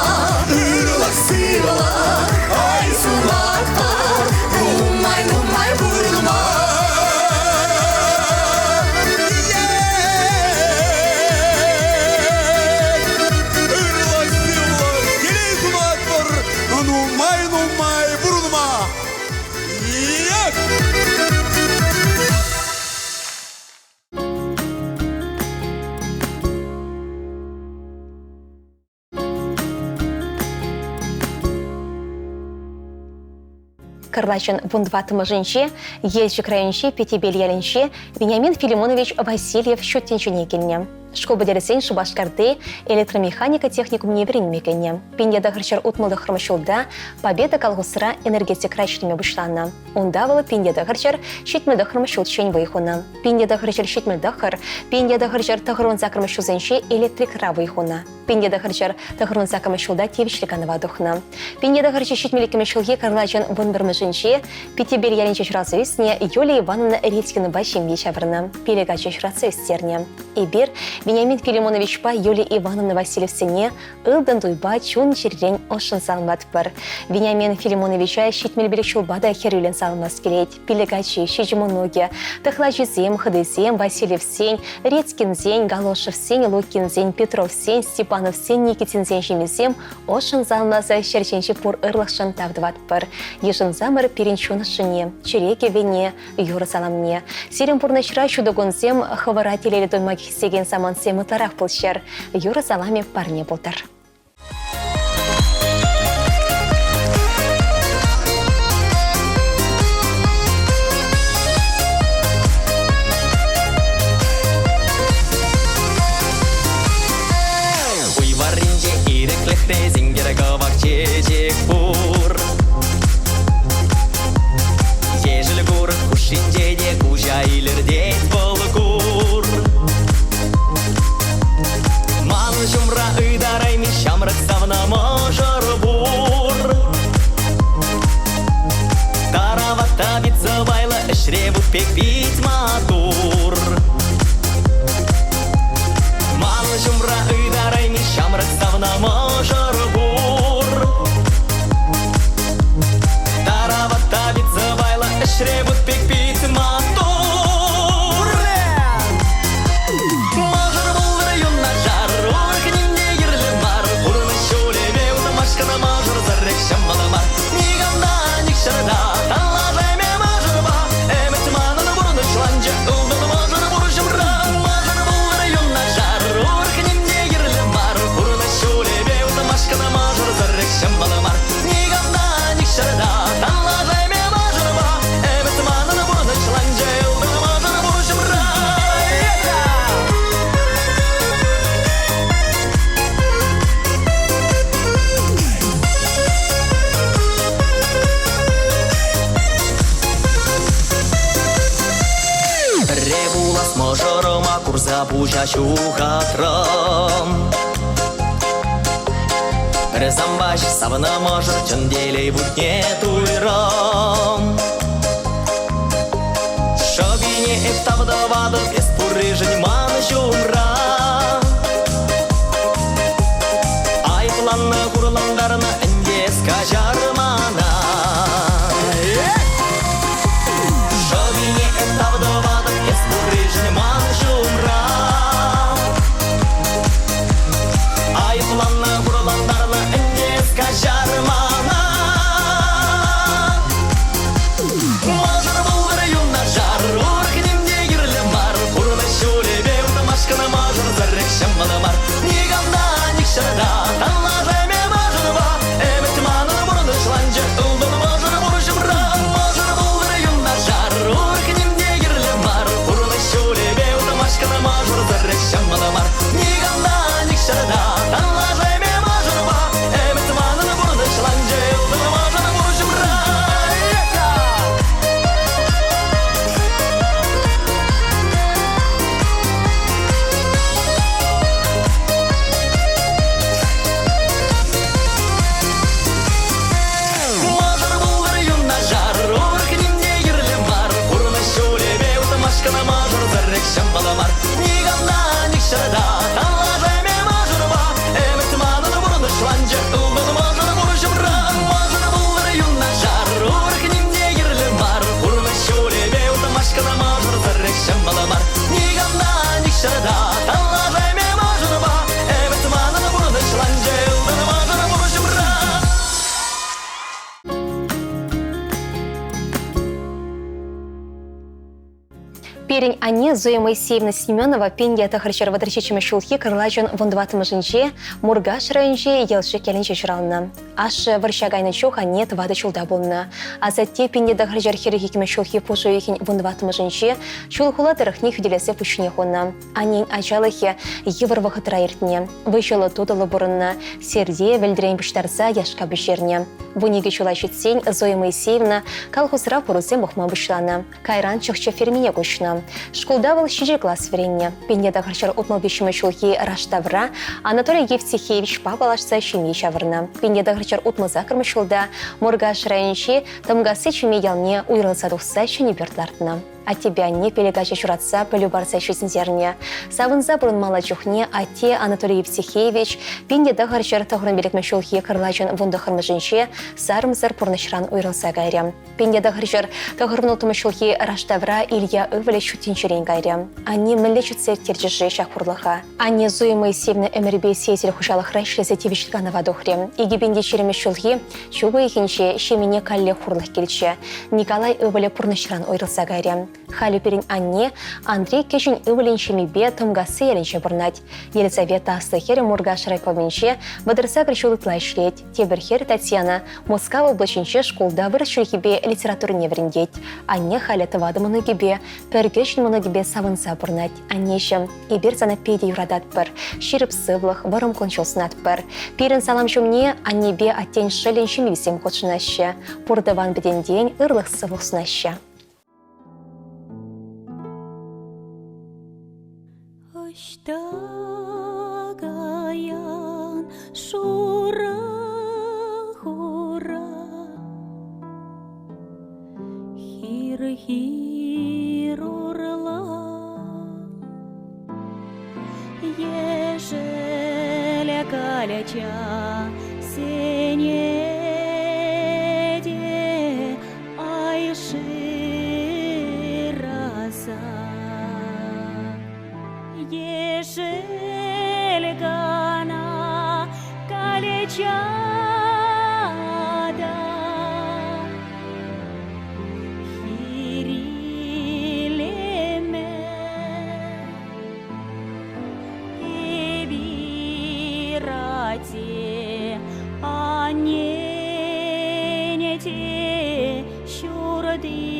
Hırlak sıvalar, ay sunat var, numay numay vurma Кырлачын вундватымы жынче, елчик районче Петебель ялінче Вениамин Филимонович Васильев шөттенчіне келіне. Школ бедересен Шубашкарды электромеханика техникумне веренмекене. Пенде дағырчар утмылды хырмышылда Победа колхозра энергетик райчтыме бұшланна. Онда вылы пенде дағырчар шетмелді хырмышыл чен вайхуна. Пенде дағырчар шетмелді хыр, пенде дағырчар тағырын закырмышыл зенче электрик ра вайхуна. Пенде дағырчар тағырын закырмышылда тевішліканова дұхна. Пенде дағырчар шетмелі кемешілге карлачын вынбірмі жынче Петебель ялінче шырасы үсіне Юлия Ивановна Редькина башем вечаврна. Пелега чешрасы үстерне. Ибир Вениамин Филимонович па Юлия Ивановна Васильевсене ылдан туйба чун черрень ошын салмат бар. Вениамин Филимоновича щитмел белечулбада херюлен салмас келет. Пилегачи, щежемоноги, Тахлачизем, Ходызем, Васильевсень, Рецкинзень, Галошевсень, Лукинзень, Петровсень, Степановсень, Никитинзень, Жемизем, ошын салмаса щерченчи пур ырлықшын тавдыват бар. Ежын замыр перенчун шыне, череке вене, юры саламне. Сирен пурнашра чудогонзем, хаварателели тоймак хисеген самансем ытларах пылшар. Юры саламе парне болтар. Зингера говак чечек пур Ежели гур кушинжеде кужа илердет болкур Ман жумра ыдарай ми шамрак ставна можор бур Таравата битзавайла эшребут пек бит матур Ман жумра ыдарай ми шамрак ставна можор Шребут пик-пит мотор Мажор был район на жар Оркнемде ерлі бар Бұрыны шөлеме Утамашқана мажор Зарек шамаламар Нигамда, ник шарда Талажайме мажор ба Әмет мананы бұрыны шланжа Ұлданы мажор бұрышымра Мажор был район на жар Оркнемде ерлі бар Бұрыны шөлеме Утамашқана мажор Зарек шамаламар Нигамда, ник шарда Талажайме Забужа шухатрам Резамбаш савна можыр Чынделей бутне туйрам Шобине эптавдавады Без пурыжын ман жумра Айпланны курландарына Индес кажармана Шобине эптавдавады Без пурыжын ман жумра Айпланны курландарына Индес кажармана Мажыр болдыр юнна жар Оркнемде ерлі бар Бұрыны шөлебе Утамашқана мажыр Зарек шамаламар Нигамда, ник шарда Талажайме мажыр ба Әмет манын бұрыны шланжа Ұлданы мажыр бұрышымра Мажыр болдыр юнна жар Оркнемде ерлі бар Бұрыны шөлебе Утамашқана мажыр Зарек шамаламар Нигамда, ник шарда Талажайме мажыр ба Әмет манын бұрыны шланжа Ұлданы мажыр бұрышымра Шамбаламар, нигамда, ник шарда, талажайме мажыр ба, әмет манын бұрыны шланжа, ұлданы мажыр бұрышымра, мажыр болыр юнна жар, оркнемде ерлі бар, бұрыны шөлебе, утамашқана мажыр зарек шамбаламар, нигамда, ник шарда, талажайме мажыр ба, әмет манын бұрыны шланжа, ұлданы мажыр бұрышымра. Перень Ане Зоя Моисеевна Семенова пенья тахарчар ватричечиме шулхи кырлачын вундватым жинче Мургаш районче елши келенче чурална. Аш варшагайна чоха нет вады чулда болна. А затте пенья тахарчар хирихикиме шулхи пушу ихин вундватым жинче чулхула тарахни хюделесе пучне хонна. Анин ачалыхе евр вахытра иртне. Вышылы тутылы бурынна. Серде вельдрен биштарса яшка бишерне. Вуниге чулачитсень Зоя Моисеевна колхозра пурусем бухма бишлана. Кайран чохче фермине гушна. Школда был 6 класс времени. Пенья тахарчар утмалбишиме шулхи раштавра Анатолий Евтихевич папалашса шими шаврна. Пенья тахарчар утмазакрме шулда Мургаш районче тамгасы чуме ялне уйрылса тухса шини бертлартна. А тебя не пелегача чуратса, полюбарца шүсінзерне. Савынса бұрынмала чухне, ате Анатолий Евтихевич, пенде дағарчар тағырын белекме шулхи кырлачын вундахырмы жінче, сарымзыр пұрнышран уйрылса гайрем. Пенде дағарчар тағырын ұтымы шулхи раштавра Илья Өвілі шутинчерен гайрем. Они мілі чүтсер терджіші шақпұрлыға. Они зуймы севні әмірбе сейзілі хушалық райшлесі тевішілганы вадухрем. Иги пенде черемі шулхи, шуғы ехенше шемене калле хурлық келче. Николай Өвілі пұрнышран уйрылса гайрем. Халі перен Анне, Андрей кешін Өвілін шемебе тымғасы елінше бұрнат. Елизавета Астахер Мурга Шарайковинче бадырса крещулытлай шлет. Тебірхер Татьяна Москва облачынче школда выршылхибе литературы неврендеть. Анне халі тывады мұнығыбе, пәргешін мұнығыбе савынса бұрнат. Аннешім, ибер зана пейде юрадат бір, ширіп сывлық, варым кончылсынат бір. Пирін салам шумне, Аннебе аттен шылен шемелсем қотшынашы. Пұрдыван біден ден ырлық сывлық сұнашы. Оштагаян шура хура хир урла ежеля каляча сенеде айшираса Ежелгана калечада хирилеме эбирате аненете щурдилеме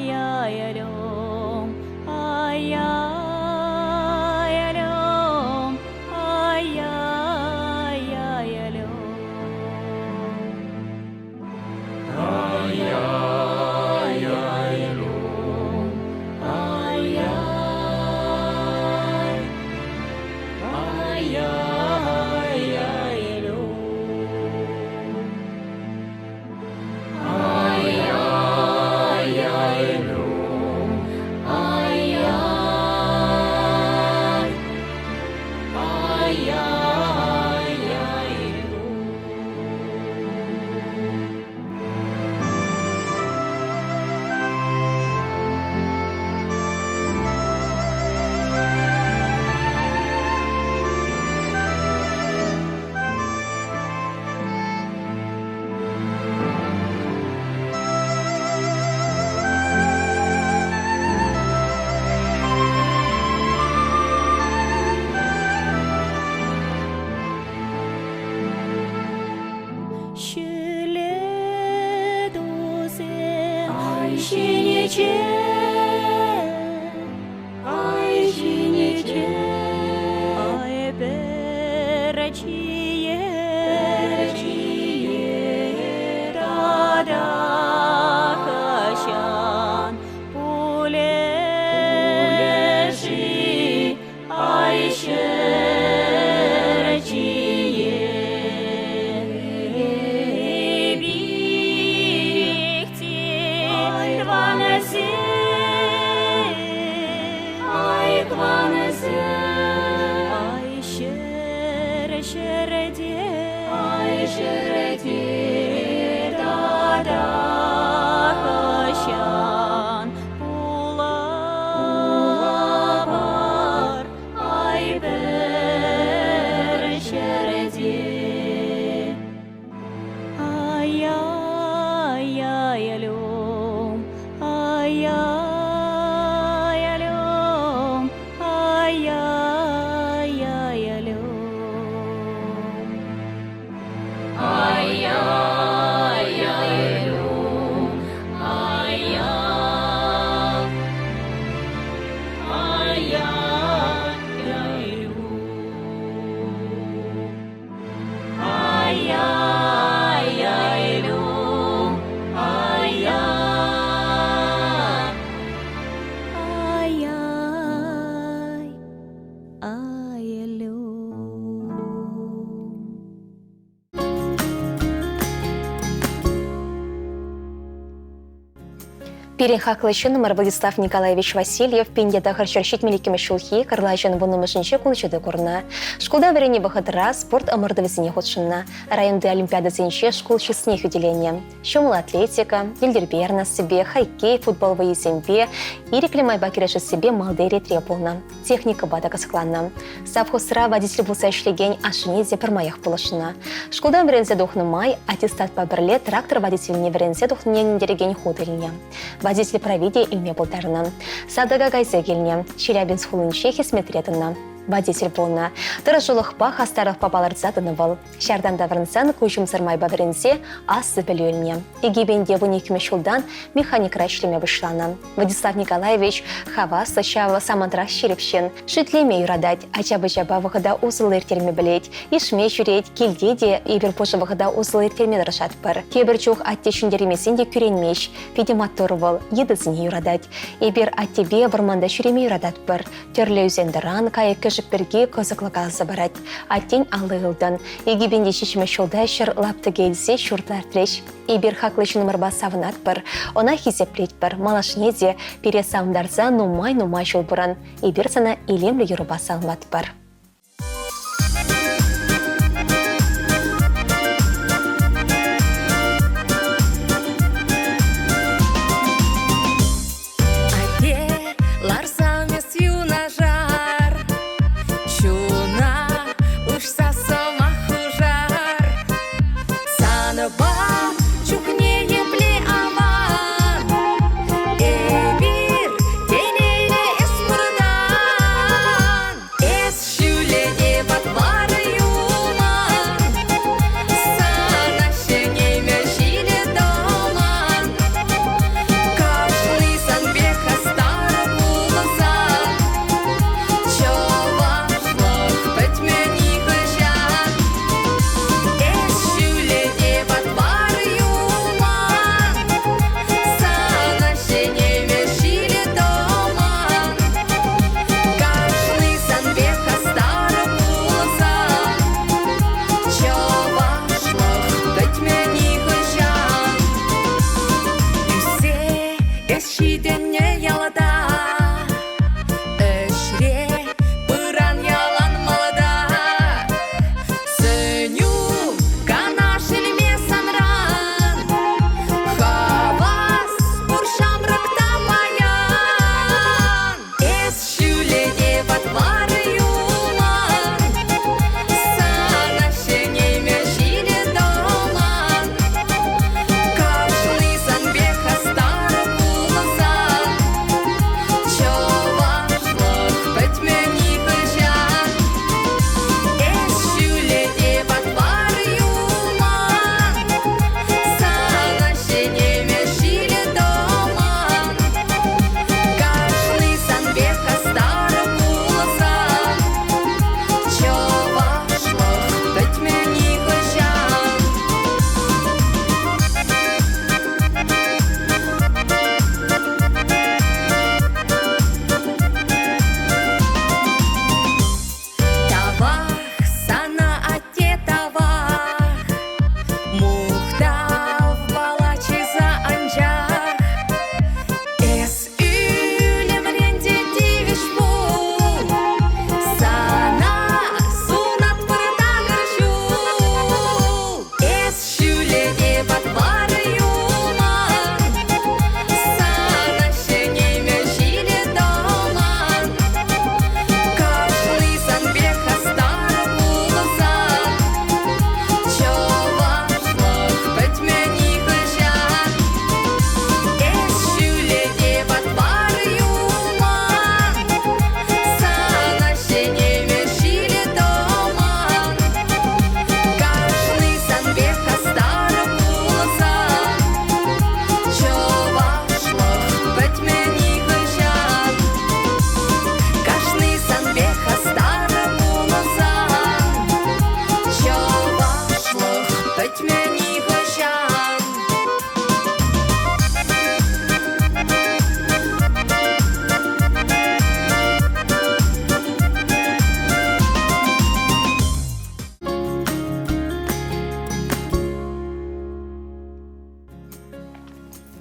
Ай-яй-яй-лём, ай-яй-яй-лём, ай-яй-яй-лём. Ай, Пирен хаклышы номер Владислав Николаевич Васильев пенде харчарщит меликеме шулхи карлажын вунымышынче кулчуды курна. Шкулда варене выходра спорт ымырдывызыне ходшынна. Районды олимпиада зенче школ честных уделения. Шумла атлетика, дельдерберна себе, хоккей, футбол в есемпе, и реклемай бакиреши себе малдери требовна. Техника бада каскланна. Совхозра водитель булса шлегень ашинезе пермаях полошына. Шкулда варензе духны май, аттестат по берле трактор водитель не варензе духны дерегень худыльня. Водитель проведе ilme болдарына. Садага гайзе келне, Челябинск хулынче хисметретына. Водитель болна. Тырыжылықпа хастарық папаларцатыны бол. Шардан даврынсан көшім сырмай бавренсе асы білуілне. Егебенде вынекіме шулдан механик рашлеме вышлана. Владислав Николаевич хава сычава самантрах шерепшен. Шитлеме юрадать, ачабы-чаба выхода узылы ертерме білет. Ишме жүреть, келдеде, ебір пошы выхода узылы ертерме дырышат пыр. Кебір чух аттешіндеремесінде күренмеш. Педиматор бол, едізіне юрадать. Ебір аттебе вырманда шүреме юрадат пыр. Түрлі үзендіран, кайық жіпперге көзікліға забарат. Аттен алығылдан. Егебенде шешімі шолда шыр лапты келсе шүртлар треш. Ибір хаклыш номер басавынат бір. Она хизеплет бір. Малашне де пере сауындарза нумай жол бұрын. Ибір сана илемлі юруба салмат бір. Эс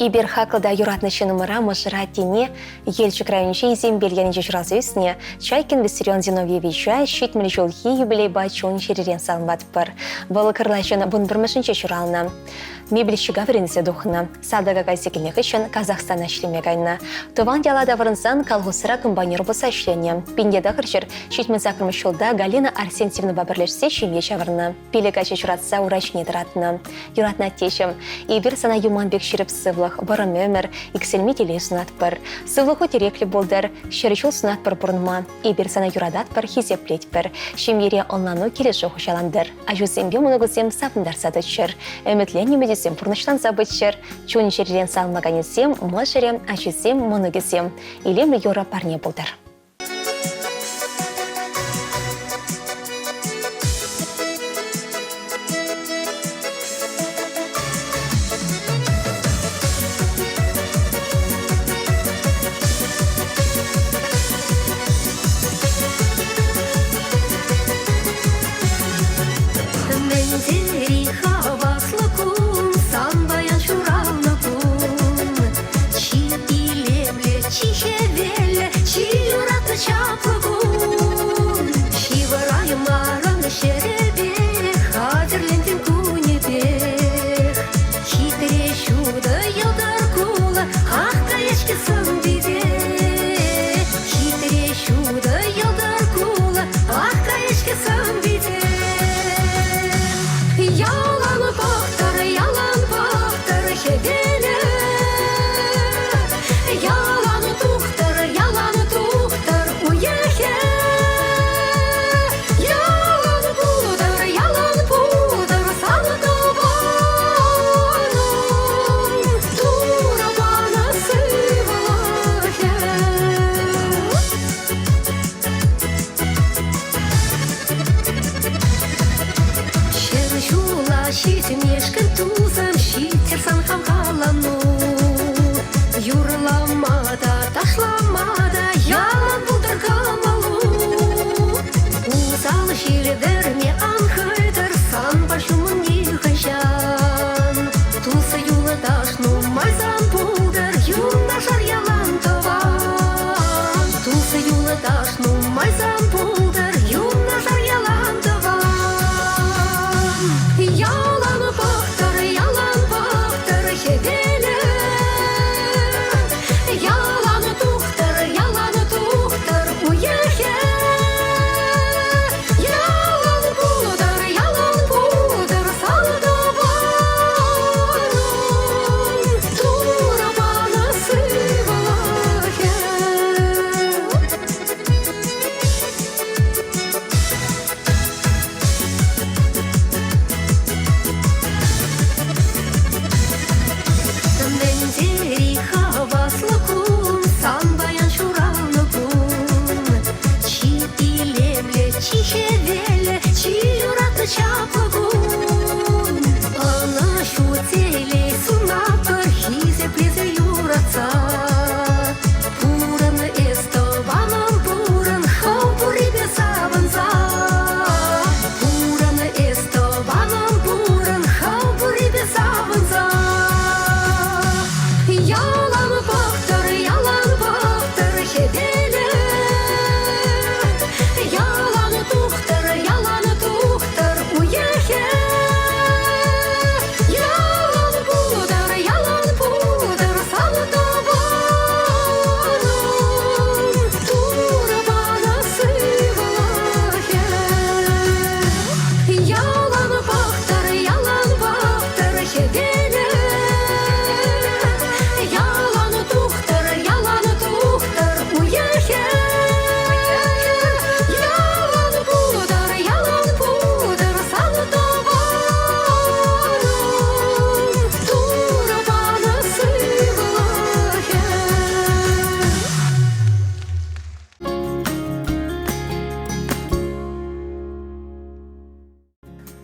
Ибер хаклада юратнычы номера мышыратине, елчик районче изем бельгенече чуразыйсне, Чайкин Виссарион Зиновьевича щитмели жолхи юбилей бачон черерен салмат пар. Волокырлачын бун бірмішінче чурална. Мебельші гавринсе духна. Садага кайсекілнек үшін Казахстан ашлеме кайна. Туван ялада варынсан калғысыра комбайнер бұса ашлене. Пиндеда қыршыр щитмен закрымыш жолда Галина Арсентьевна бабірлешсе шеме чавырна. Пилекаче чуратса урачне дыратна. Юратна тешім. Ибір сана юманбек шіріп сывлық, бұрын өмір, икселме теле сунат пар. Сывлықу тереклі болдар, шеречул сунат пар бұрынма. Ибір сана юрадат пар хизеплет пар. Шемере онлану келеші хушаландыр. А жүзембе мұнығызем сапындар садычыр. Өмітлен немедесем пұрныштан забытшыр. Чуын жерден салмаганесем, мұшырем, а жүзем мұнығызем. Илемлі юра парне болдар.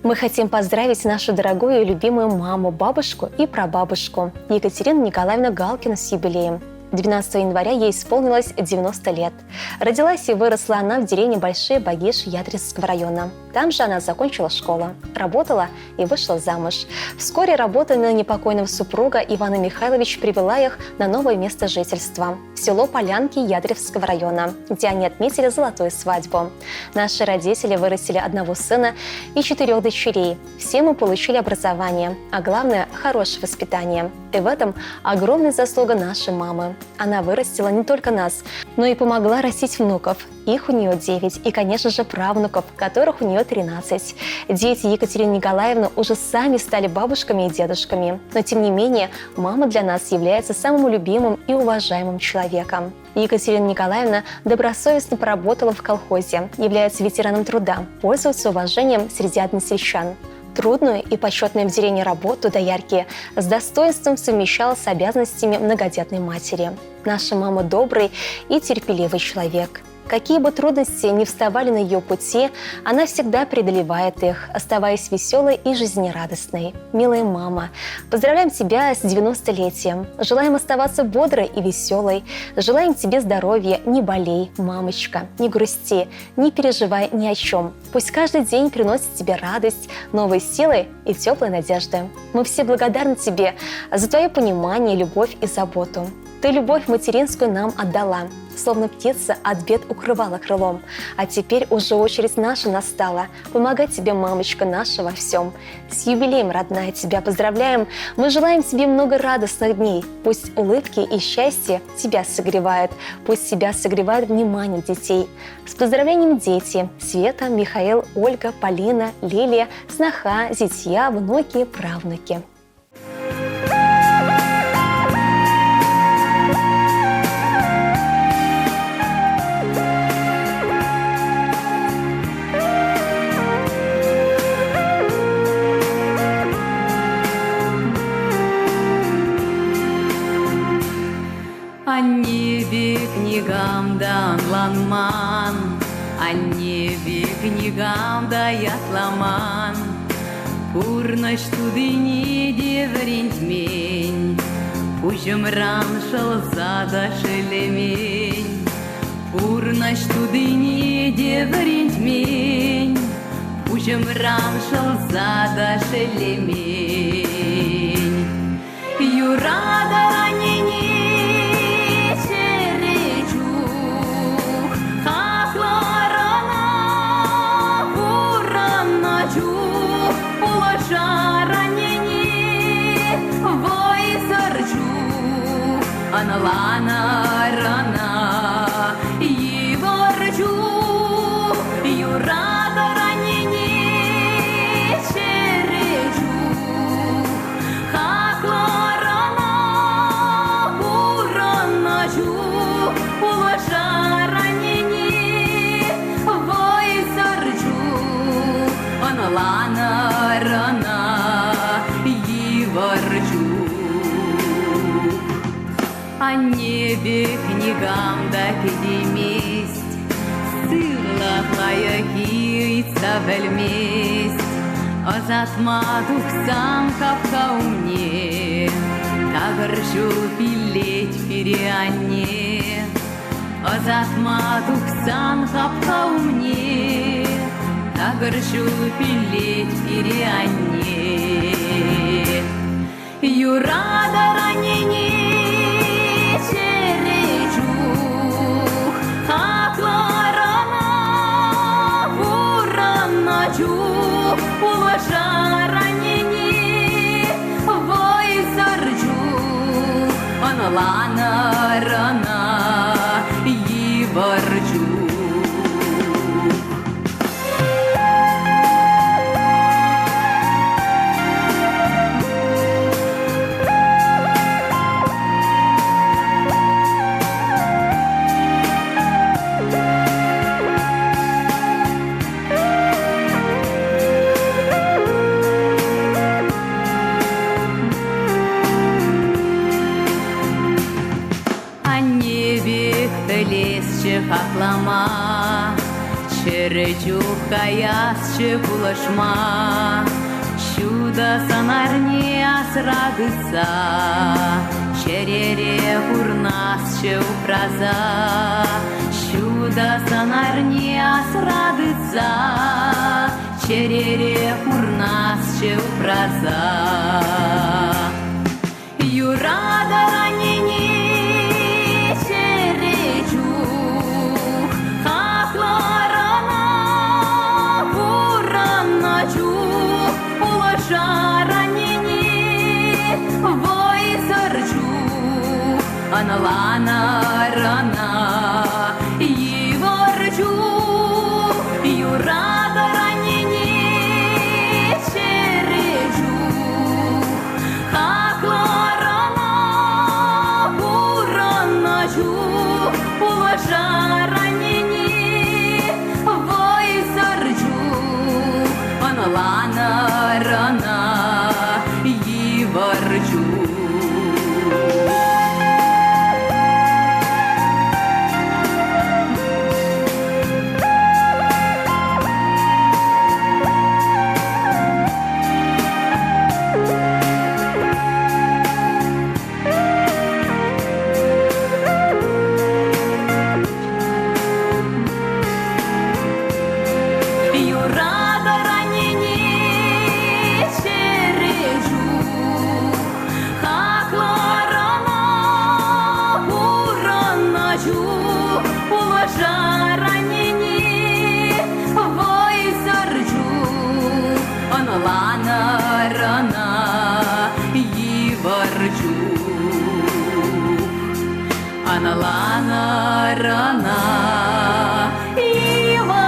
Мы хотим поздравить нашу дорогую и любимую маму, бабушку и прабабушку Екатерину Николаевну Галкину с юбилеем. 12 января ей исполнилось 90 лет. Родилась и выросла она в деревне Большие Багиш Ядринского района. Там же она закончила школу, работала и вышла замуж. Вскоре работа на непокойного супруга Ивана Михайловича привела их на новое место жительства – в село Полянки Ядринского района, где они отметили золотую свадьбу. Наши родители вырастили одного сына и 4 дочерей. Все мы получили образование, а главное – хорошее воспитание. И в этом огромная заслуга нашей мамы. Она вырастила не только нас, но и помогла растить внуков. Их у нее 9 и, конечно же, правнуков, которых у нее 13. Дети Екатерины Николаевны уже сами стали бабушками и дедушками. Но, тем не менее, мама для нас является самым любимым и уважаемым человеком. Екатерина Николаевна добросовестно поработала в колхозе, является ветераном труда, пользуется уважением среди односельчан. Трудную и почетную в деревне работу доярки с достоинством совмещала с обязанностями многодетной матери. Наша мама добрый и терпеливый человек. Какие бы трудности ни вставали на ее пути, она всегда преодолевает их, оставаясь веселой и жизнерадостной. Милая мама, поздравляем тебя с 90-летием. Желаем оставаться бодрой и веселой. Желаем тебе здоровья, не болей, мамочка, не грусти, не переживай ни о чем. Пусть каждый день приносит тебе радость, новые силы и теплые надежды. Мы все благодарны тебе за твое понимание, любовь и заботу. Ты любовь материнскую нам отдала, словно птица от бед укрывала крылом. А теперь уже очередь наша настала. Помогай тебе, мамочка наша, во всем. С юбилеем, родная, тебя поздравляем. Мы желаем тебе много радостных дней. Пусть улыбки и счастье тебя согревают. Пусть тебя согревает внимание детей. С поздравлением, дети. Света, Михаил, Ольга, Полина, Лилия, сноха, зятья, внуки, правнуки. Аннебе книгам да анланман, Аннебе книгам да ятламан, Пурнаш тудыни деврентмень, Пужымран шалзада шелемень, Пурнаш тудыни деврентмень, Пужымран шалзада шелемень. Юрада ранени Аналана рана его ржу, юрада ранени чережу, хакла рана ураначу, улажа ранени вой заржу, аналана рана его ржу. О небе книгам да кедеместь, Сыла хаяки вельместь, Озатма тухсам капка умне, Тагыршу пилеть переанне, Озатма тухсам капка умне, Тагыршу пилеть переанне. Юрада ранени Уважа ранени, вой заржу, аналана рана и воржу. Хаклама, черечух каясче булашма, чудо санарне асрадыца, черере курнас чеупраза, чудо санарне асрадыца, черере курнас чеупраза. Юрада ранени черечу, хакларана кураначу, улаша ранени вой зарчу, аналана рана иворчу, юрада ранени черечу, хакларана кураначу, улаша ранени вой зарчу, аналана рана иворчу. Юрада ранени черечу, хакларана кураначу, улаша ранени вой зарчу, аналана рана иворчу, аналана рана иворчу.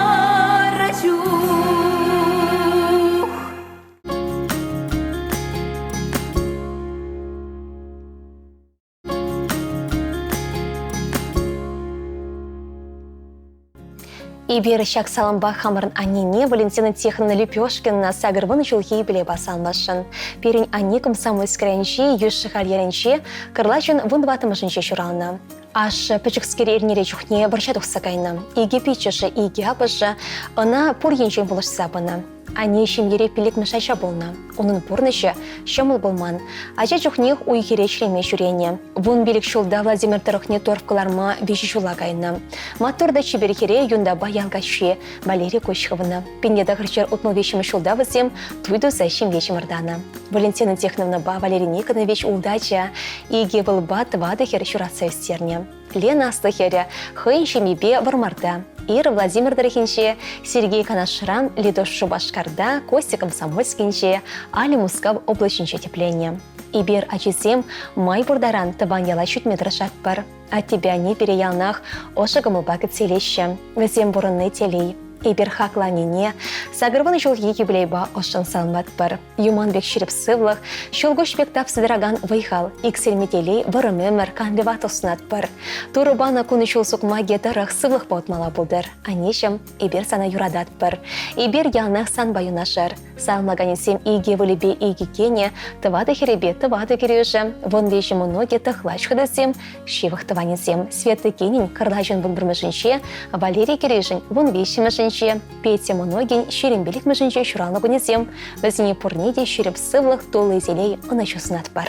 И берешак саламба хамырын аннине Валентина Тихоновна Лепешкина сагырвын жылхи біле басалмашын. Перін анни комсомольскренче, юшшихар еренче, кырлачын вындватымышынче шурална. Аш печекскер эрнере чухне варчатух сагайна. Иге пичеші, иге апышы, она пур енчен болыш сабына. Ани шим ере пилик мешайша болна. Onun пурнышы шамыл болман. Ача чухнех уйхере чреме шурене. Вон билик шулда Владимир Тарахне торфкаларма вещи шулагайна. Маторда чиберхере юнда баялгаче Валерия Кочховна. Пенеда хрчер утнул вещами шулда вазем туйду зайшим вещи мордана. Валентина Тихоновна ба Валерий Никонович удача и гевал ба твада хер шурация стерня. Лена Астахеря хэнши мибе вармарда. Ир Владимир Дорохинче, Сергей Канашран, Лидош Шубашкарда, Костя Комсомольскинче, Али Мускав облачниче тепление. Ибер ачисем май бурдаран табан яла чуть метрашак пар. От тебя не переялнах, ошагаму бакет селище, везем бурунны телей. Ибер хакланине, сагырваны жолги юбилейба ошан салмат пар. Юман бек ширип сывлах, шолгош бек тапсыдыраган вайхал, иксел метелей варымемер канбеват оснат пар. Турубана куны шулсук магия дарах сывлах паутмала булдыр. Анешем ибер сана юрадат пар. Ибер ялнах сан баюнашар. Салмаганесем иге вылебе иге кене, тывады херебе тывады кереже, вон вещи многие тахлач ходасем, шивах тыванесем, светы кенень, карлажен вон брмышинче, Валерий кережень, вон вещи машинче, Петя многин, щерембелик машинче, шурална гунесем, везне пурниде, щереп сывлах, толы зелей, он еще снат пар.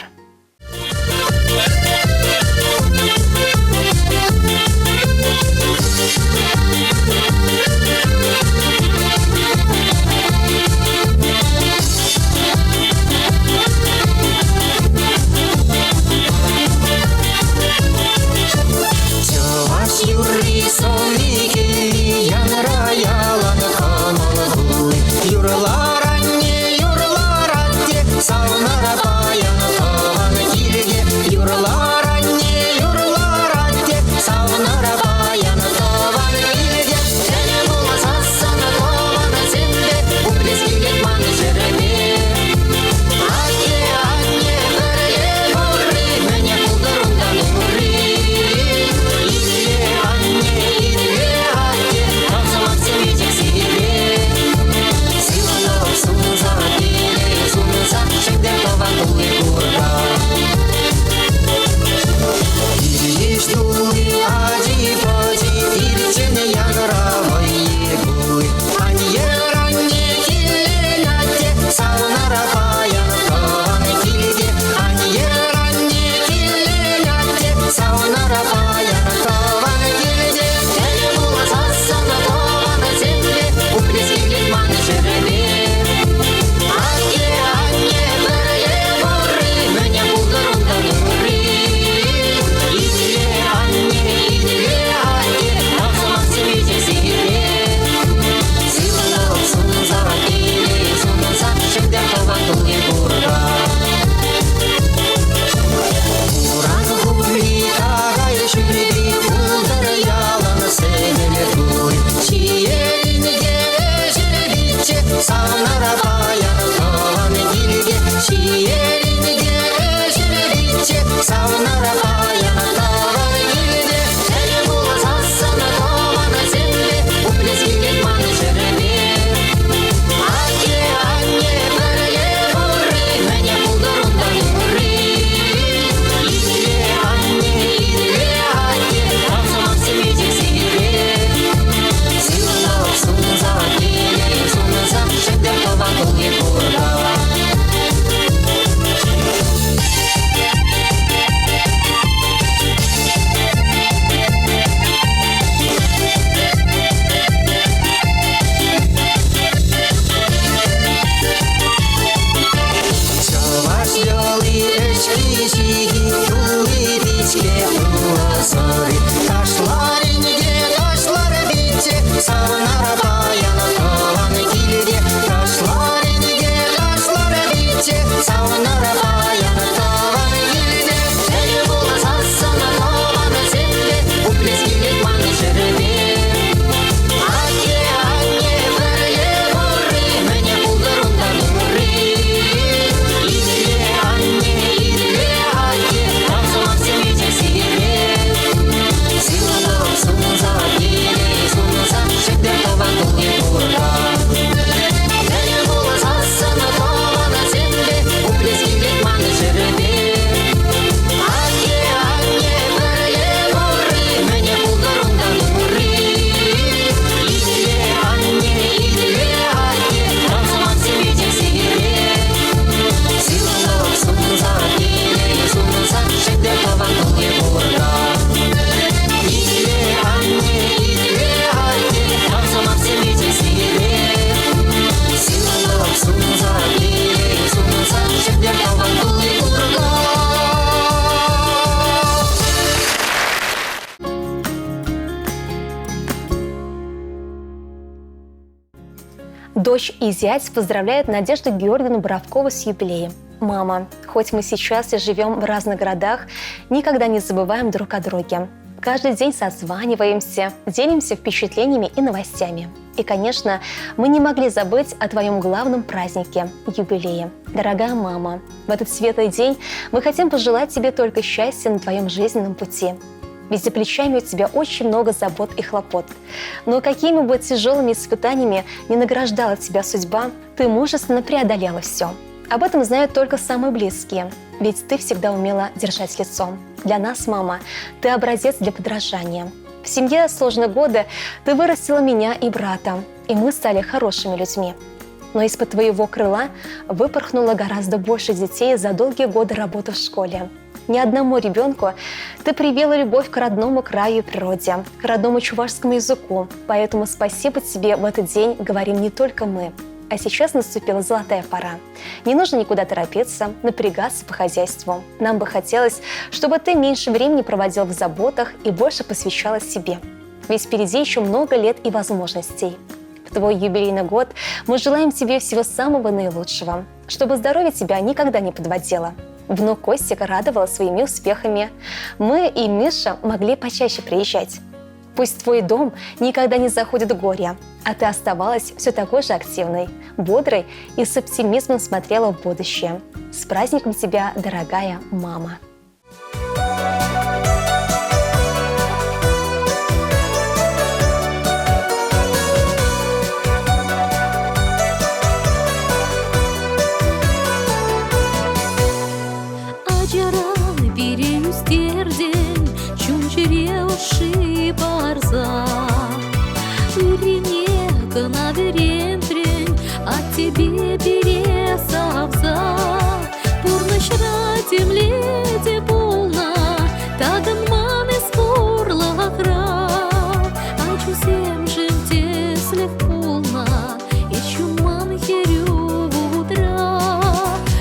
Юрий Солики, Янра Ялан Хамалгу, Юрларанне, Юрларанне, Салнара Паян Хамагирге, Юрларанне, Юрларанне, Салнара Паян Хамагирге, Телемула Сасса савнара паяна таван килде, әлі болас асана тавана земле, уплес келет маны жереме. Аке, анне, бірге бұры, мәне бұлдырында бұры. Идле, анне, идле, аке, тамсамақ семейде сире. Силалап сунза, келе сунза, шәкдер таван кылге бұрға. Чаваш белый эшки жиги, юлы пичке уласары. Ташлар бите, савнара паяна таван килде. Ташлар бите, савнара паяна таван килде. Әлі болас асана тавана земле, уплес келет маны жереме. Аке, анне, бірге бұры, мәне бұлдырында бұры. Идле, анне, идле, аке, тамсамақ семейде сире. Силалап сунза, келе сунза, шәкдер таван кылге бұрға. Әлі болас асана тавана земле, уплес келет маны жереме. Аке, анне, бірге бұры, мәне бұлдырында бұры. Идле, анне, идле, аке, тамсамақ семейде сире. Силалап сунза, келе сунза, шәкдер таван кылге бұрға. Идле, анне, идле, аке, тамсамақ семейде сире. Силалап сунза, келе сунза, шәкдер таван кылге бұрға. Дочь и зять поздравляют Надежду Георгиевну Боровкову с юбилеем. Мама, хоть мы сейчас и живем в разных городах, никогда не забываем друг о друге. Каждый день созваниваемся, делимся впечатлениями и новостями. И, конечно, мы не могли забыть о твоем главном празднике – юбилее. Дорогая мама, в этот светлый день мы хотим пожелать тебе только счастья на твоем жизненном пути. Ведь за плечами у тебя очень много забот и хлопот. Но какими бы тяжелыми испытаниями не награждала тебя судьба, ты мужественно преодолела все. Об этом знают только самые близкие, ведь ты всегда умела держать лицо. Для нас, мама, ты образец для подражания. В семье сложные годы ты вырастила меня и брата, и мы стали хорошими людьми. Но из-под твоего крыла выпорхнуло гораздо больше детей за долгие годы работы в школе. Ни одному ребенку ты привила любовь к родному краю и природе, к родному чувашскому языку. Поэтому спасибо тебе в этот день говорим не только мы. А сейчас наступила золотая пора. Не нужно никуда торопиться, напрягаться по хозяйству. Нам бы хотелось, чтобы ты меньше времени проводил в заботах и больше посвящала себе. Ведь впереди еще много лет и возможностей. В твой юбилейный год мы желаем тебе всего самого наилучшего, чтобы здоровье тебя никогда не подводило. Внук Костика радовала своими успехами. Мы и Миша могли почаще приезжать. Пусть твой дом никогда не заходит в горе, а ты оставалась все такой же активной, бодрой и с оптимизмом смотрела в будущее. С праздником тебя, дорогая мама! Acıran bir yüzderdin, çumçurevşi barza. Üрене гына веремтрен, а тебе бере савза. Пурнышра темледе полна, тагын маны спорлахра. Ачу семжим теслех полна, и чуман херю утра.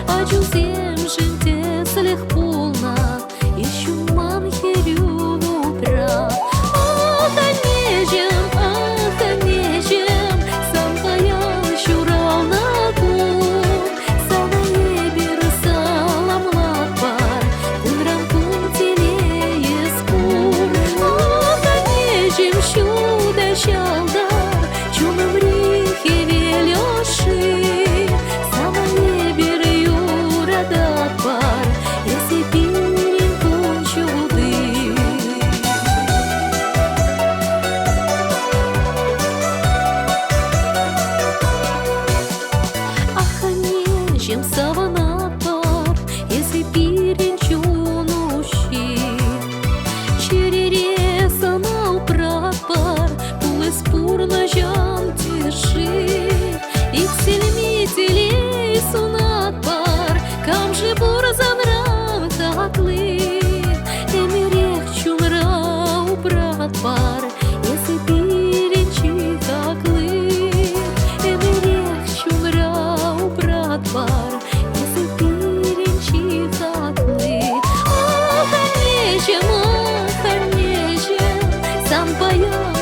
Ачу семжим теслех полна, и чуман херю утра.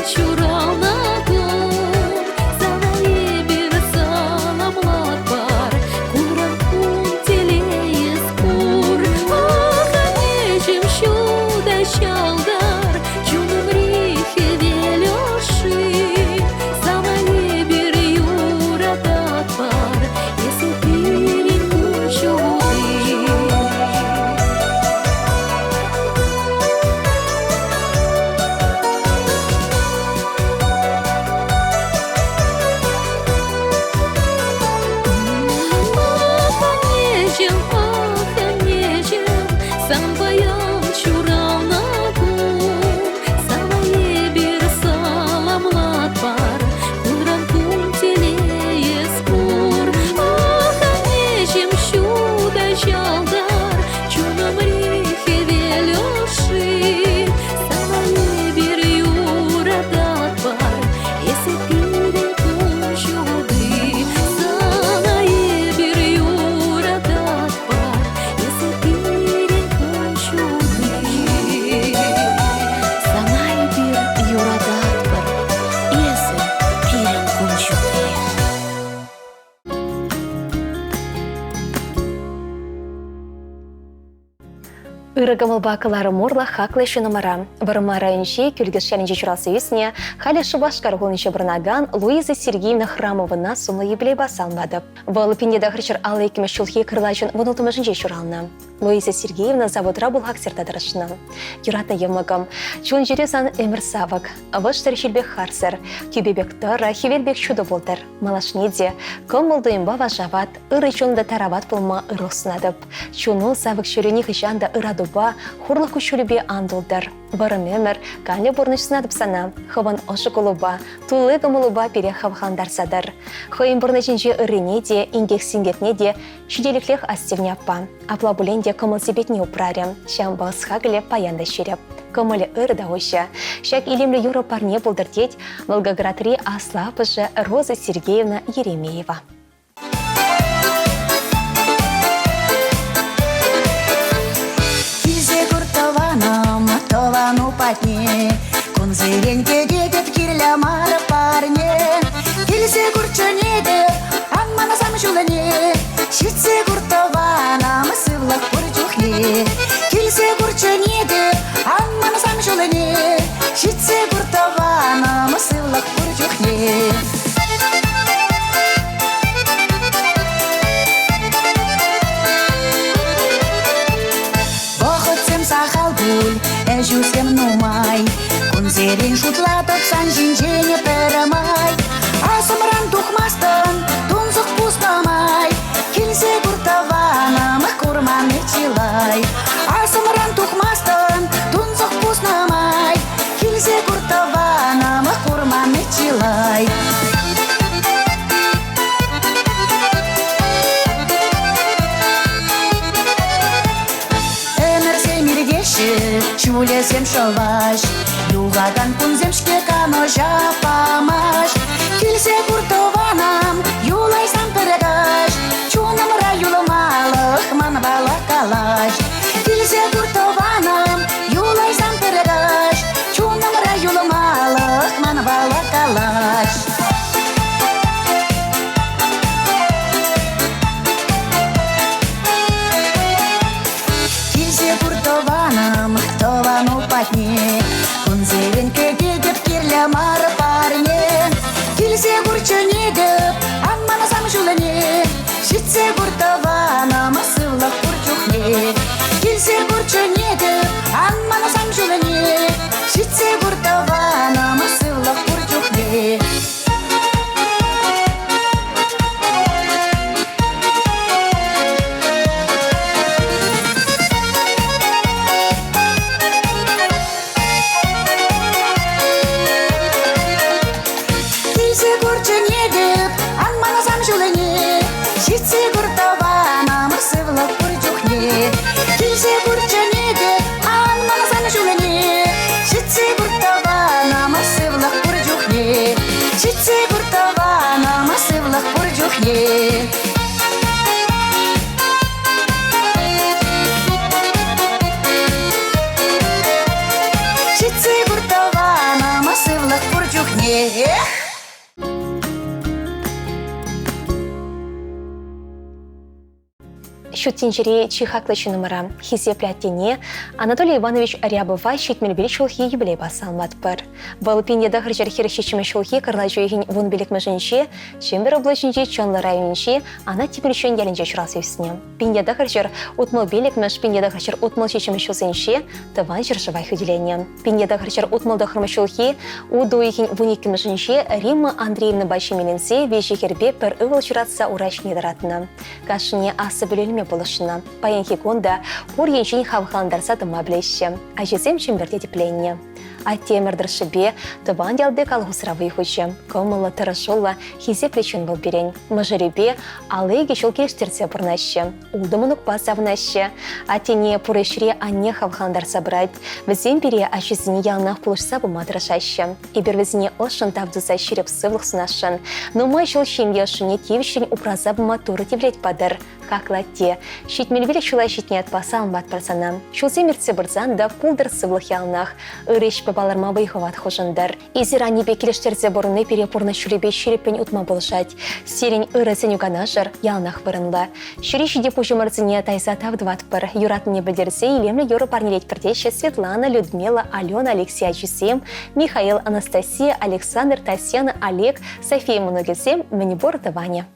чурална күн, сағайы бір саламлат бар, куран күн телейіз кур. Нечем шуда шалдар, чуным рихе велеши, сағайы бір юратат бар, есі пирин күн шуды. Самбаян чурална күн, сағайы бір саламлат бар, кунран күн телейіз кур. Нечем шуда жалдар, чуным рихе велеши, сағайы бір юратат бар, есі пирин күн шуды. Сағайы бір юратат бар, есі пирин күн шуды. Сағайы бір юратат бар, есі пирин күн шуды. Ырыгымыл бакылары морла хаклы шынымара. Варыма районче күлгіз шәлінже чурасы үсіне халі Шубашкар ғолынче бірнаган Луиза Сергеевна Храмовына сумлы еблей басалмады. Бұл пендеда хрычыр алы екімі шулхи кырлачын вұнылтымышынже чуралны. Луиза Сергеевна заводра бұлғақ сертадырышны. Юрата емігім, чун жерезан әмір савық, авыштыр шелбек харсыр, кюбебек тара, хевелбек чуды болдыр. Малашнеде, ком болду имба важават, ыры чунда тарават болма ыросынадып. Чуну савық шүрені хыжанда ырадуба, хурлы күшілібе андылдыр. Барым әмір, кәлі бұрнышсынадып сана, хыван ошы колуба, тулы гымылуба пере хавхандарсадыр. Хойын бұрнышынже ырыне де, ингек сингетне де, шүделіклех астевняппа. Апла бұленде кымыл себетне упрарем, шам бағысхагыле паянда шереп. Кымылы ырда ойша, шак илемлі юры парне болдырдет, Волгоградри аслапыжы Роза Сергеевна Еремеева. Товану патне, кунзыренке дедет кирля мара парне. Килсе курчане де, аңмана сам жулане, шитсе куртована мысывлах курчухне. Килсе курчане де, аңмана сам жулане, шитсе куртована мысывлах курчухне. Әжусем нумай, кунзерен шутлатып сан жинжене пәрімай. Асымран тухмастын, тунзық пустамай, келсе күртавана мық курманы чилай. Асымран тухмастын, тунзық пустамай, келсе күртавана мық курманы чилай. Чулесем шалаш, югаган кунземшке кано жапамаш. Килсе куртованам, юлайсам передаш, чунамра юлымалық ман балакалаш. Килсе куртованам, юлайсам передаш, чунамра юлымалық ман балакалаш. Товану патне, кунзеренке дедеп кирля мара парне. Килсе курчане деп, аңмана сам жулане, шитсе куртована мысывлах курчухне. Килсе курчане деп, аңмана сам жулане, шитсе куртована мысывлах курчухне. Шитсе куртована мысывлах курчухне. Килсе курчане деп, аңмана сам жулане, шитсе куртована мысывлах шуттинчери чихаклычы номера хизеплятине Анатолий Иванович Рябова шетмелбелі шулхи юбилей басалмат бір. Бұл пинеда хыржар хиршечімі шулхи кырлачу егін вон белек мәжінше, Чембер облачынче чонлы районче, ана тепелшен ялінже шурасы үсіне. Пинеда хыржар утмыл белек мәш пинеда хыржар утмыл шечімі шулсенше, тыван жыржывай хүделене. Пинеда хыржар утмылда хырмы шулхи, уду егін вуниккі мәжінше Римма Андреевна Башимеленсе вежекербе пір ывыл жыратса урашне даратына. Кашыне асы білелме болышына. Паянхи конда ур еншін хавхандарса дыма білеші. Ажезем чемберде тепленне. А темірдір шыбе тыван ялды калғысыравы хүчі. Комылы тырышылы хизе плечен был берен. Мыжыребе алыге шыл келіштерсе бұрнашы. Улдымынық басавнашы. А тене пұрышыре анне хавхандарса брать. Візен бере ажезіне ялнақ пұлышса бұма тырышашы. Ибір візіне ұшын тавдуза шереп сывлық сынашын. Но май жыл шемешіне тевішін упраза бұма туры тевлет падыр. Хаклатте. Шетмелбелі шулай шетне атпаса алмат парсана. Шулзе мерце бірзан да пулдыр сывлық ялнақ. Үреш баларма байховат хожындар. Изира небе келештерзе бұрынны перепурны шүребе шереппен утма болышать. Серень ырысын юганашыр ялнақ вырынла. Шүрешіде пұжымырзыне тайса тавдват бір. Юратыне білдерсе елемлі юры парнелет бірдеші Светлана, Людмила, Алена, Алексей Ачусем, Михаил, Анастасия, Александр, Татьяна, Олег, София Многесем, Манибор, Ваня.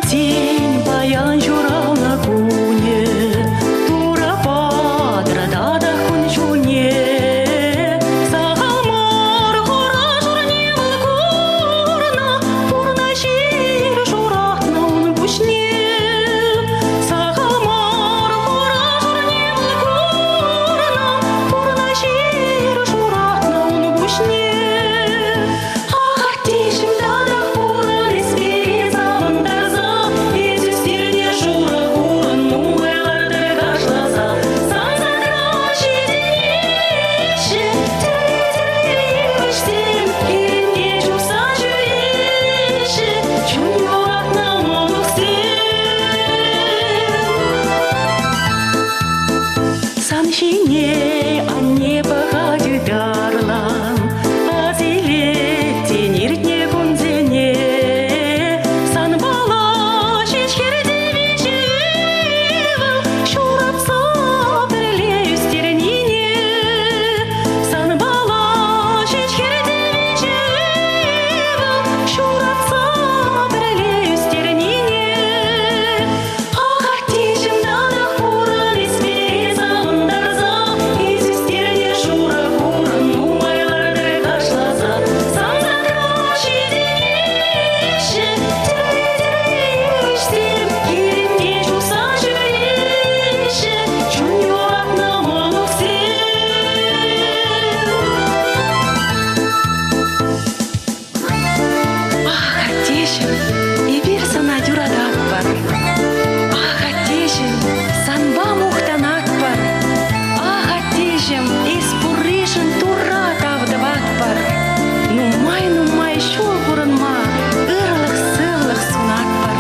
Тень баян журал на куне, тура падра дада кунчуне. Сахалмар гора журне валкурна, пурна шир журахна он бушне. Сахалмар гора журне валкурна, пурна шир журахна он бушне. Ах, тишим дада пурна респирит завандарза. Саншине анне багады дарлан, азиле тениртне кунзене. Сан бала шешкерде вечевал, шурапса бірле үстернине. Сан бала шешкерде вечевал, шурапса бірле үстернине. Ах, тешім дадақ бұрын еспе завындарза, изістерне шура бұрын нумайларды қашлаза. Санзақра шеденеші, тірі өштем, ерінге жуса жүреші, жүню атна мұлық Ах, тешім, ебір сана юрадақ бар. Ах, атешім, санба мұқтанат бар. Ах, атешім, еспұрышын тура тавдават бар. Нумай, шул бұрынма, ұрлық сылық сунат бар.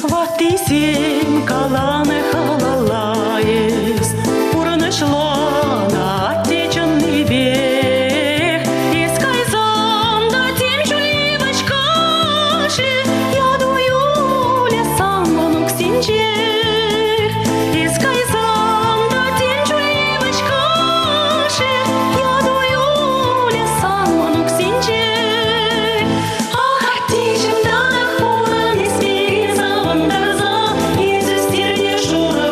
Вот и семь каланы халалаес, пурны шла на отеченный век. Искай зам, да тем жуливочка шли, я дую лесам он к синчер. Искай зам, да тем жуливочка шли, я дую лесам он к синчер. Ах, тишим да пурны спи завандарза, изістерне шура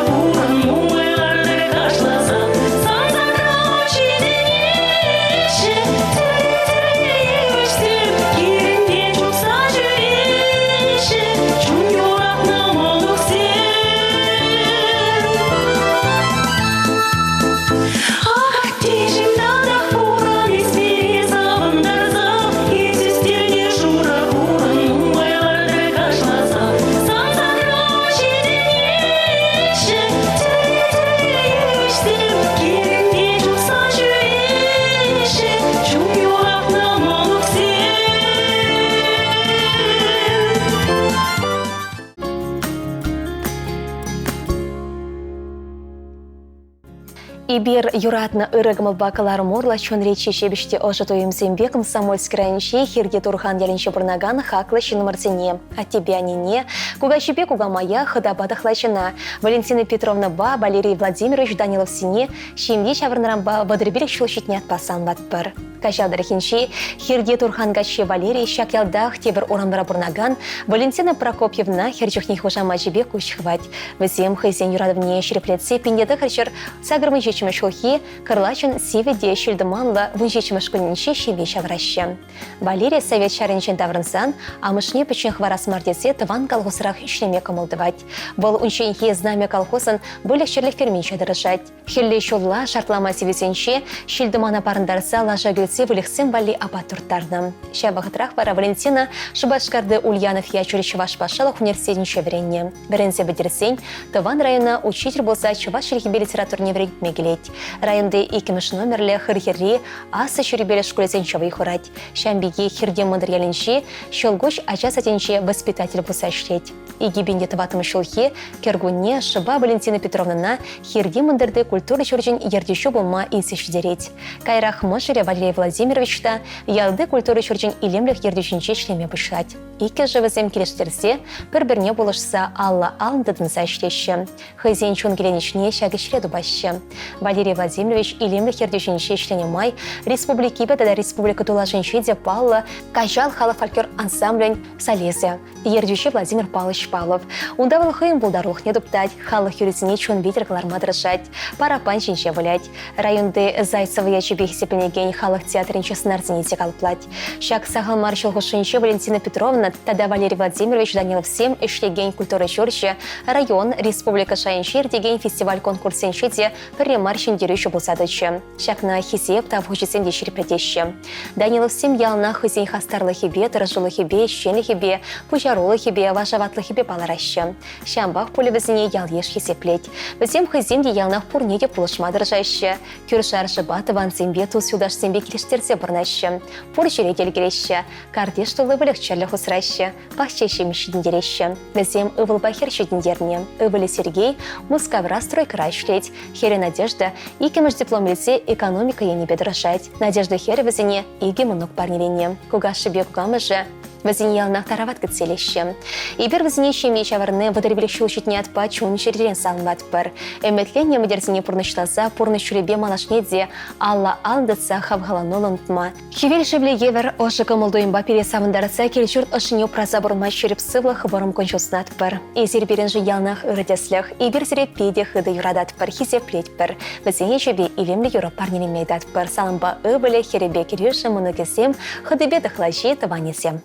Ибир юратна ырыгмыл бакалар мурла чон речи шебеште ожитуем зембе комсомольский районче хирге турхан ялинче бурнаган хаклы шинумарцене. А тебе анине, куга щебе, куга моя, хадабада хлачена. Валентина Петровна ба, Валерий Владимирович Данилов сине, щемье чаврнарамба водребелек шулшитнят пасан ватпар. Качалдар хинчи, хирге турхан гаче Валерий шакялдах тебір орамдара бурнаган, Валентина Прокопьевна хирчухних ужама жебе кучхвать. Везем хайзен юрадовне шереплетсе пиндеды харчер сагрмы жечимеш хохи, карлачын севеде шельдыманла вынжечимеш кулинче щебе чавраще. Валерий совет шаренчен таврынсан, а мышне печен хварас мардесе тыван колхозрах ишлеме комылдывать. Был унченье знамя колхозын были щерле ферминче дырышать. Хилле шулла шартлама севесенче, шельдымана парындарса лажа гülсе вылихсен вали апатуртарным. Щабахытрах пара Валентина Шубашкарды Ульянов ячури Чуваш пашалах университетнче вренне. Врензе бедерсень, тыван района учитель болса Чуваш шельхибе литературне врегме келет. Районде икимеш номерле хырхерри асы шурибеле школесенчевый хурать. Щамбиге хирге мандыр ялинче, щелгоч ача сатенче воспитатель болса шлеть. Игибенде тыватым шулхе, кергуне Шыба Валентина Петровна хирге мандырды культура чурчен ердещу болма инсешдереть. Кайрах мышере Валерий Владимировичта ялды культура чурчен илемлях ердещенче шлеме пышать. Ике живызем келештерсе, бір-бірне болышса Алла алындыдынса ішлеші. Хайзен чун келенешіне шагышле дубашы. Валерий Владимирович илемлях ердещенче шлене май, республики беда республика тулашенче деп Алла кажал хала фольклор ансамблень Салезе. Ердещи Владимир Павлович Павлов. Ундавал хыйм булдарлық не дуптать, хала хюрезіне чун ветер каларма дырышать, парапан чинче вылять. Районды Зайцева ячебе хисепленеген халах театринче снарзините калплать. Шак сахал маршал Хушинче Валентина Петровна, тогда Валерий Владимирович Данилов 7, ишлеген культуры чурче, район, республика Шаянчир, деген фестиваль конкурс сенчите, перемарщин дерющу бусадыче. Шак на хисеп та вхучесен дешери предеще. Данилов 7 ял на хызень хастарлы хибе, тырыжулы хибе, щенли хибе, пужарулы хибе, вашаватлы хибе палараще. Шамбах поле везіне ял еш хисеплеть. Везем хызем де ялнах пурнеде пулышма дыржаще. Кюршар шыбаты ван сембе ту сюдаш сембе келештерсе бұрнаще. Пур жеретел келеще. Кардеш тулы вылық черлі хусраще. Пахчеше мешідін дереще. Везем ывыл бахер шедіндерне. Ывылы Сергей, Мускавра стройкара шлеть. Хере Надежда, икемеш диплом лице экономика енебе дыржать. Надежда хере везіне иге мұнық парнелене. Куга шыбе кугамыжы. Везіне ялнах тарават кыцелеще. Ибер везіне щеме чаварны выдырбелек шулшитне атпа чун шердерен салынват бір. Эметлене мадерзіне пурнышлаза, пурнышлебе малашнеде, Алла алдыца хавгаланол ұнтма. Хевел шевле евер ошықы мұлдойымба пересавындарыса келчурт ошыне праза бұрма шеріп сывлы хыбырым кончуснат бір. Эзер беренжі ялнах ырыдеслях, ибер зіре педе хыды юрадат бір, хизеплет бір. Везіне шебе илемлі юры парнелемейдат бір. Салымба ыбыле херебе келюші мұны кесем, хыдыбе дықлажи тыванесем.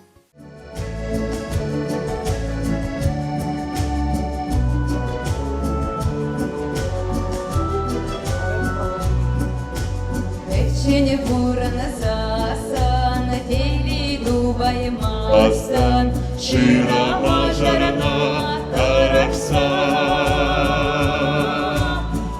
Чене бурана засан, тейли дубай масан, шира мажарана каракса.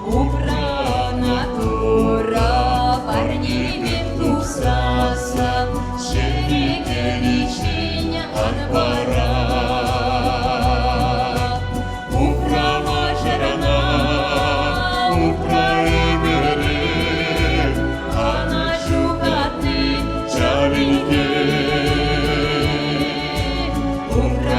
Упрана тура парнилем тусасан, шереге личиня анпара. Упра мажарана, упра Умра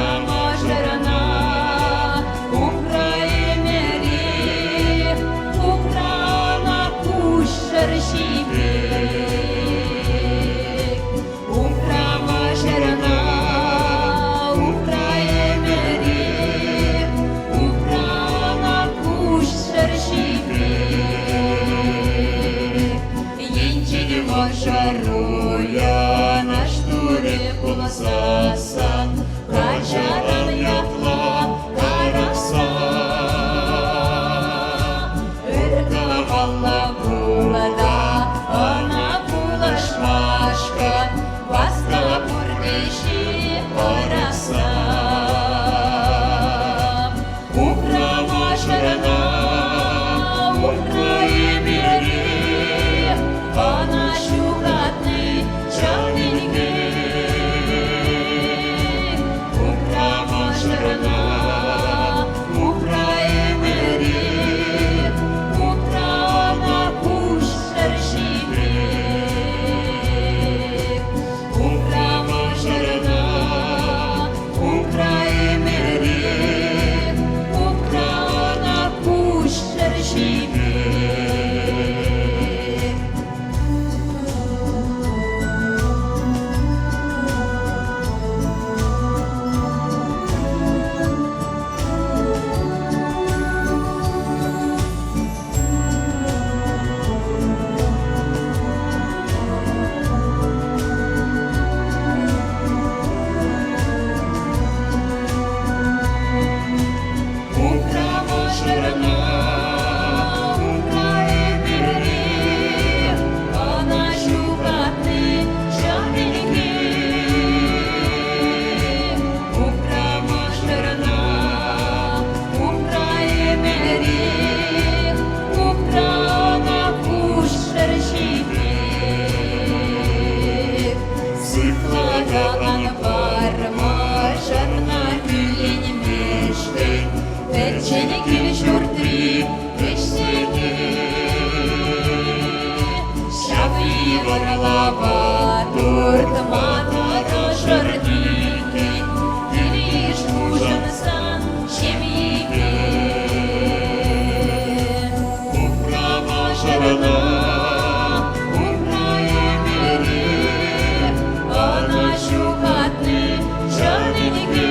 Чені кіль-чортри, Вещеки, Щаві ворлава, Туртмана рожордіки, Тиліш мужен сан, Щеміки. Управа жарана, Українери, Вона шукатни, Жарненьки.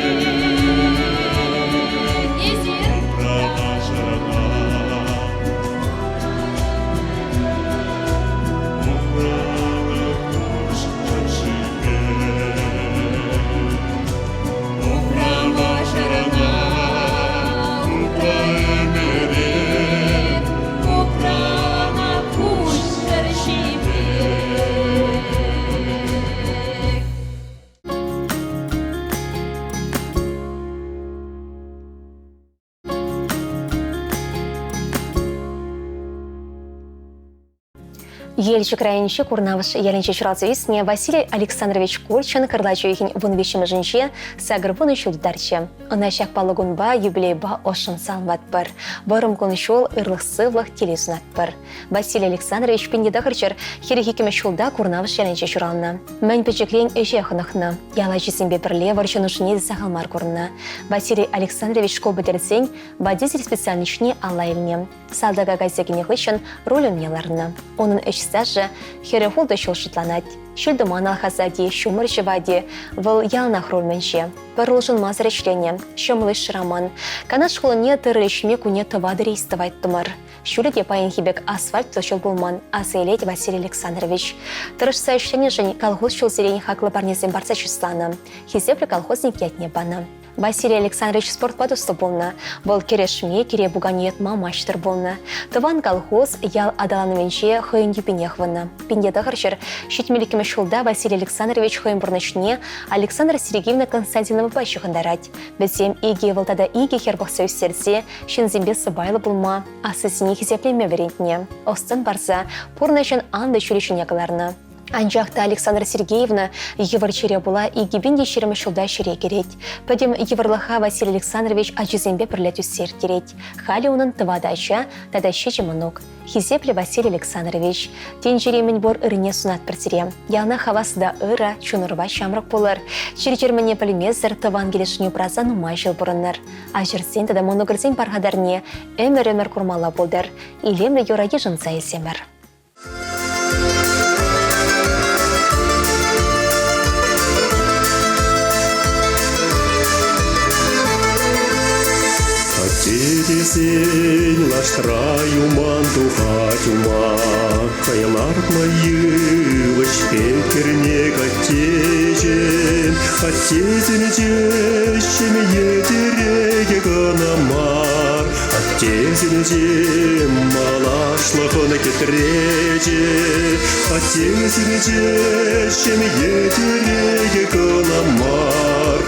Елчі країнші курнавыш ялінчі чурацы існе Василий Александрович Кольчин кырлачу ехін вынвещімі жінче сагыр вуны шулдарчы. Она шак палыгунба юбилейба ошын салмат бір. Барым кон шул ырлық сывлық телесунат бір. Василий Александрович пендедағырчыр херехекеме шулда курнавыш ялінчі чурална. Мән пөчеклен өже қынықны. Яла жесенбе бірле варчын ұшыне сағалмар курна. Василий Александрович школ бітірсен водитель специальничне алайылне. Салдага газегіне ғышын ролін еларны. Оның стажы херехулды шулшытланать. Шүлдіман алхазади, шумыр живади, выл ялнах рольменше. Пырлжын мазыр ешлене, шымлыш шыраман. Канат школыне тырылышме куне тывады рейстывайт тымыр. Шүліде пайын хибек асфальт тошыл булман, асайлет Василий Александрович. Тырышса ешлене жын колхоз шул зерень хаклы парнезен барса числана. Хизеплі колхозник ятне бана. Василий Александрович спорт падусты болна. Бол керешме, кере буганет мамаштыр болна. Тыван колхоз ял адаланывенче хыйын юпинехвана. Пиндедағырчыр шетмелікіме шулда Василий Александрович хыйын бұрнышне Александра Сергеевна Константинова бащықындарать. Бізем иге вылтада иге хербақса өстерсе, шынзембе сыбайлы болма, асысыне хизеплеме верентне. Остын барса, пурнашын анда чүрешін якыларына. Анжақта Александра Сергеевна еварчере була и гибинде шеремі шулда шере керет. Пәдем еварлыха Василий Александрович ачызембе бірлет үссер керет. Хали оның тывадача, тада шечі мұнық. Хизепле Василий Александрович. Тен жеремен бор ырыне сунат біртіре. Ялна хавасыда ыра, чунырва шамрық болыр. Черчермене полимезір тыван келешіне праза нумай жыл бұрыныр. А жерсен тада моногырзен барғадарне өмір-өмір курмала болдыр. Илемлі юраге жынса есемір. Тересень лаштраю мантухатюма, Кайларт майывыш пекерне каттежен, Аттезен жещем етереге ганамар, Аттезен жем малашлығына кетреже, Аттезен жещем етереге ганамар,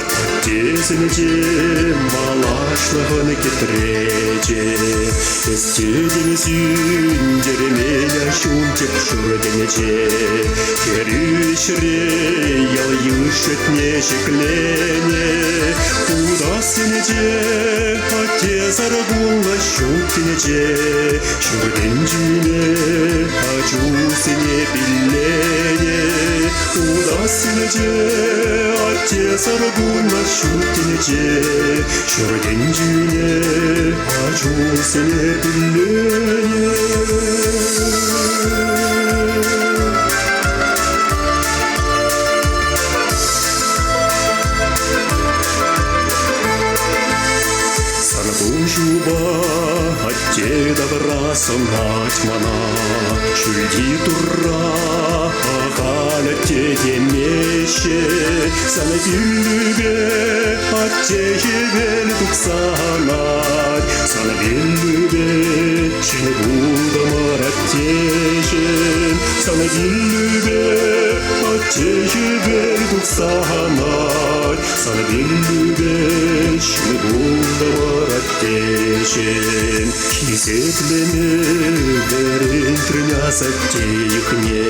Аттезен жем малашлығына кетреже, Эстеден зюндеременя шунтек шурденеже, Керішре ял юшетне шеклене, Удасынеже аттезар була шунтенеже, Шурденжіне ачусыне биллене, Удасынеже аттезар була шунтенеже, Шурденжіне ачусыне биллене. Санбужуба отте добра сонать мана, Шульди тура агаля те демеще, Санабиллюбе отте жевель туксанать, Санабиллюбе шингуда мараттежен, Санабиллюбе Тейбел тухсанай Сана беллүбешни булдавар аттечен Кисетлеме берин трынясат тейхне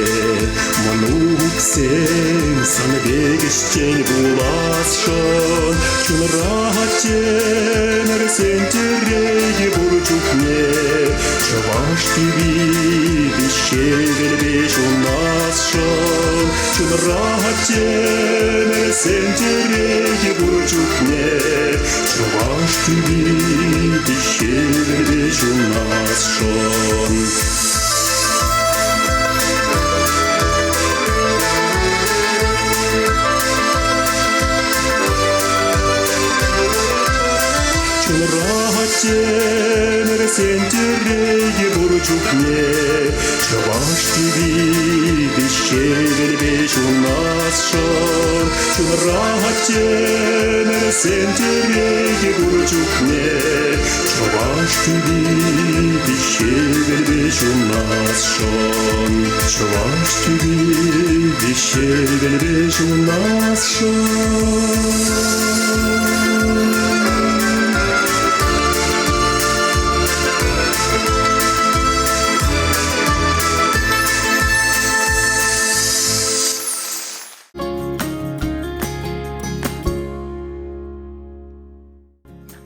Мануксен сана бегештен буласшан Чунрахатен ресентереги бурчукне Чаваш тебе бещевелбеш у нас шел Чунрахатен ресентереги бурчукне Чаваш тебе бещевелбеш у нас шел Чунрахатен ресентереги бурчукне Чаваш тебе бещевелбеш у нас шел Чунрахатен ресентереги бурчукне Чаваш тебе бещевелбеш у нас шел Чаваш тебе бещевелбеш у нас шел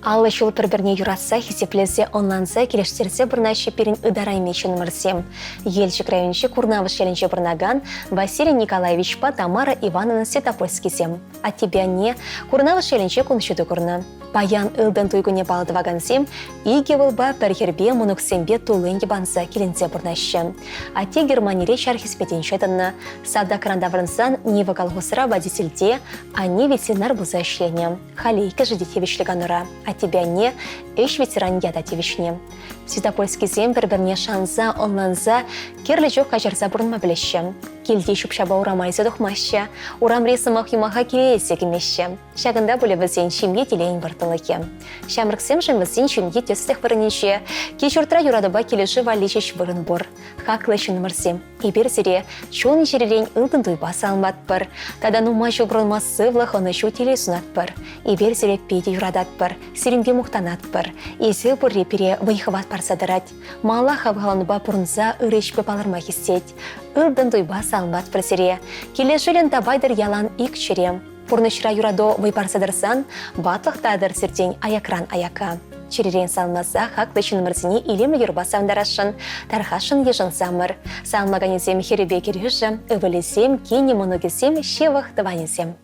Аллы шул бір-біріне юратса, хесеплесе онланса, келештерсе бірнайшы перін ыдарай мечен мырсем. Елші крайыншы Курнавыш шелінше бірнаган Василий Николаевич па Тамара Ивановна Сетапольскисем. А тебя не Курнавыш шелінше күншуды күрна. Паян ылдан туйгуне балдывагансем, иге вылба пәрхербе мұнықсембе тулын ебанса келінсе бірнайшы. А те Германире шархиспетен шетінна. Савда крандаврынсан Нива колхозра водительде, а не ветеринар бұза ішлене. Халейка жидетевишліганыра. А тебя не, эш ветеран яда тевишне. Светопольский зем бір-бірне шанза, онланза, керлі жоқ қажарза бұрынма білеші. Келде шупшаба урамайсы дұқмашы, урам ресымақ юмаға келесе кемеші. Шағында бұлі візен шемге телейін бартылығы. Шамрықсем жын візен шүнге төстік бірінеше, кешіртіра юрадыба келеші валешеш бұрын бұр. Хақлы шын мұрсем, ебер зіре, чон жеререн ұлдын дуйба салмат бір. Тада нумашу бұрылмасы влық оны шу телей сунат бір. Ебер зіре пейде юрадат бір, сирімге мұқтанат бір. Езі бұр репере вайхыват парсадырат. Мала хавғалануба бұрынза үрешпе балырма хестет. Ұлдын дуйба салмат бір зіре. Келешілін табайдыр ялан ик черем. Пурнышра юрадо вайпарсадырсан, батлықтадыр сірден аякран аяка. Черерен салмаса хақлы шын мұрзіне илемі юрба савндарашын, тархашын ежын самыр. Салмаганезем херебе кережі, өвілізем, кені мұнығызем, шевах дыванезем.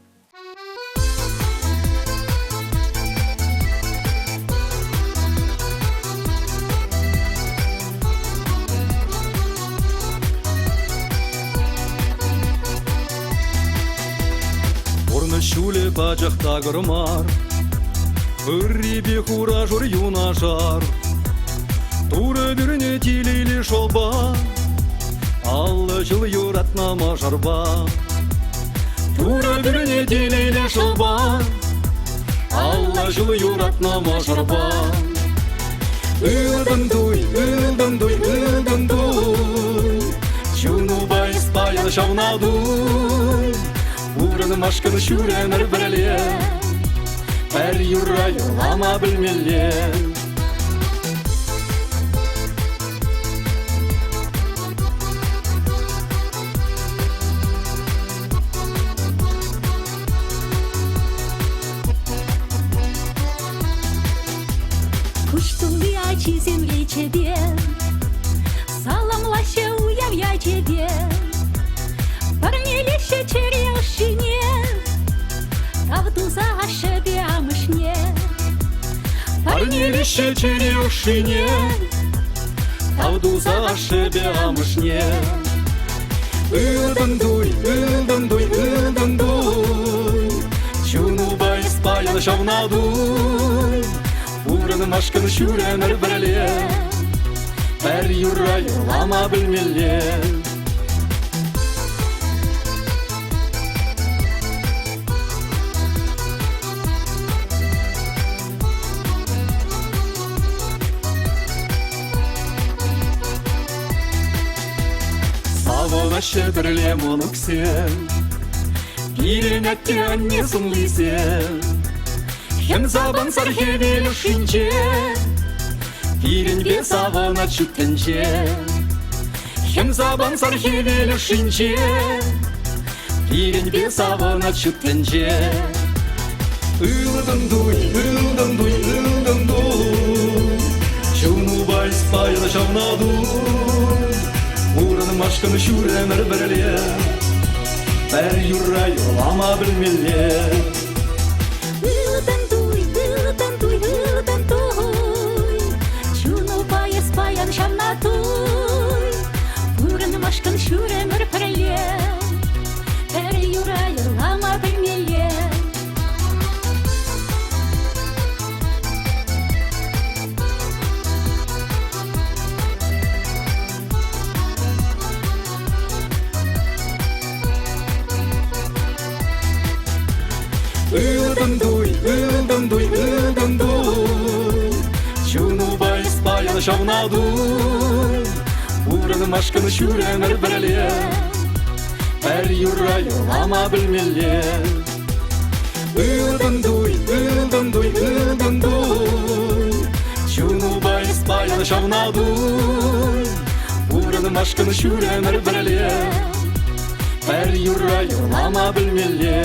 Шуле бачақта гұрмар, үрребе хура жүр юнашар. Туры бүріне телейлі шолба, аллы жыл юратна мажарба. Туры бүріне телейлі шолба, аллы жыл юратна мажарба. Үлдін дуй, үлдін дуй, үлдін дуй, чуну байыз байыл шауна дуй. Урын машкын шүренір біріле, әр юра юлама білмеле. Куштулы ачи земле тебе, саламлаще уявья тебе. Парнелище черешине, тавду за ошебе амышне. Парнелище черешине, тавду за ошебе амышне. Үлдін дуй, үлдін дуй, үлдін дуй, чуну байыз байыл шавна дуй. Урын машкын шүренір біріле, әр юра юлама білмеле. Савона щедрле монуксен, Иренәтте анне сунлыйсен Хем забан сархевел шинче Ирен бе савана чуттенче Хем забан сархевел шинче Ирен бе савана чуттенче Ылдым дуй, ылдым дуй, ылдым дуй Чуну байс байла шавна дуй Урын машкын шүрәмір бірле Бәр юрра юлама білмеле Ылдан туй, чуну байыс баян шамна туй Бурын машкын шүрәмір пірле Бәр юра юлама білмеле Ылдым дуй, ылдым дуй, ылдым дуй Чуну байс баян шавна дуй Урын машкын шүрәмір бірле Бәр юрра юлама білмеле Ылдым дуй, ылдым дуй, ылдым дуй Чуну байс баян шавна дуй Урын машкын шүрәмір бірле Бәр юрра юлама білмеле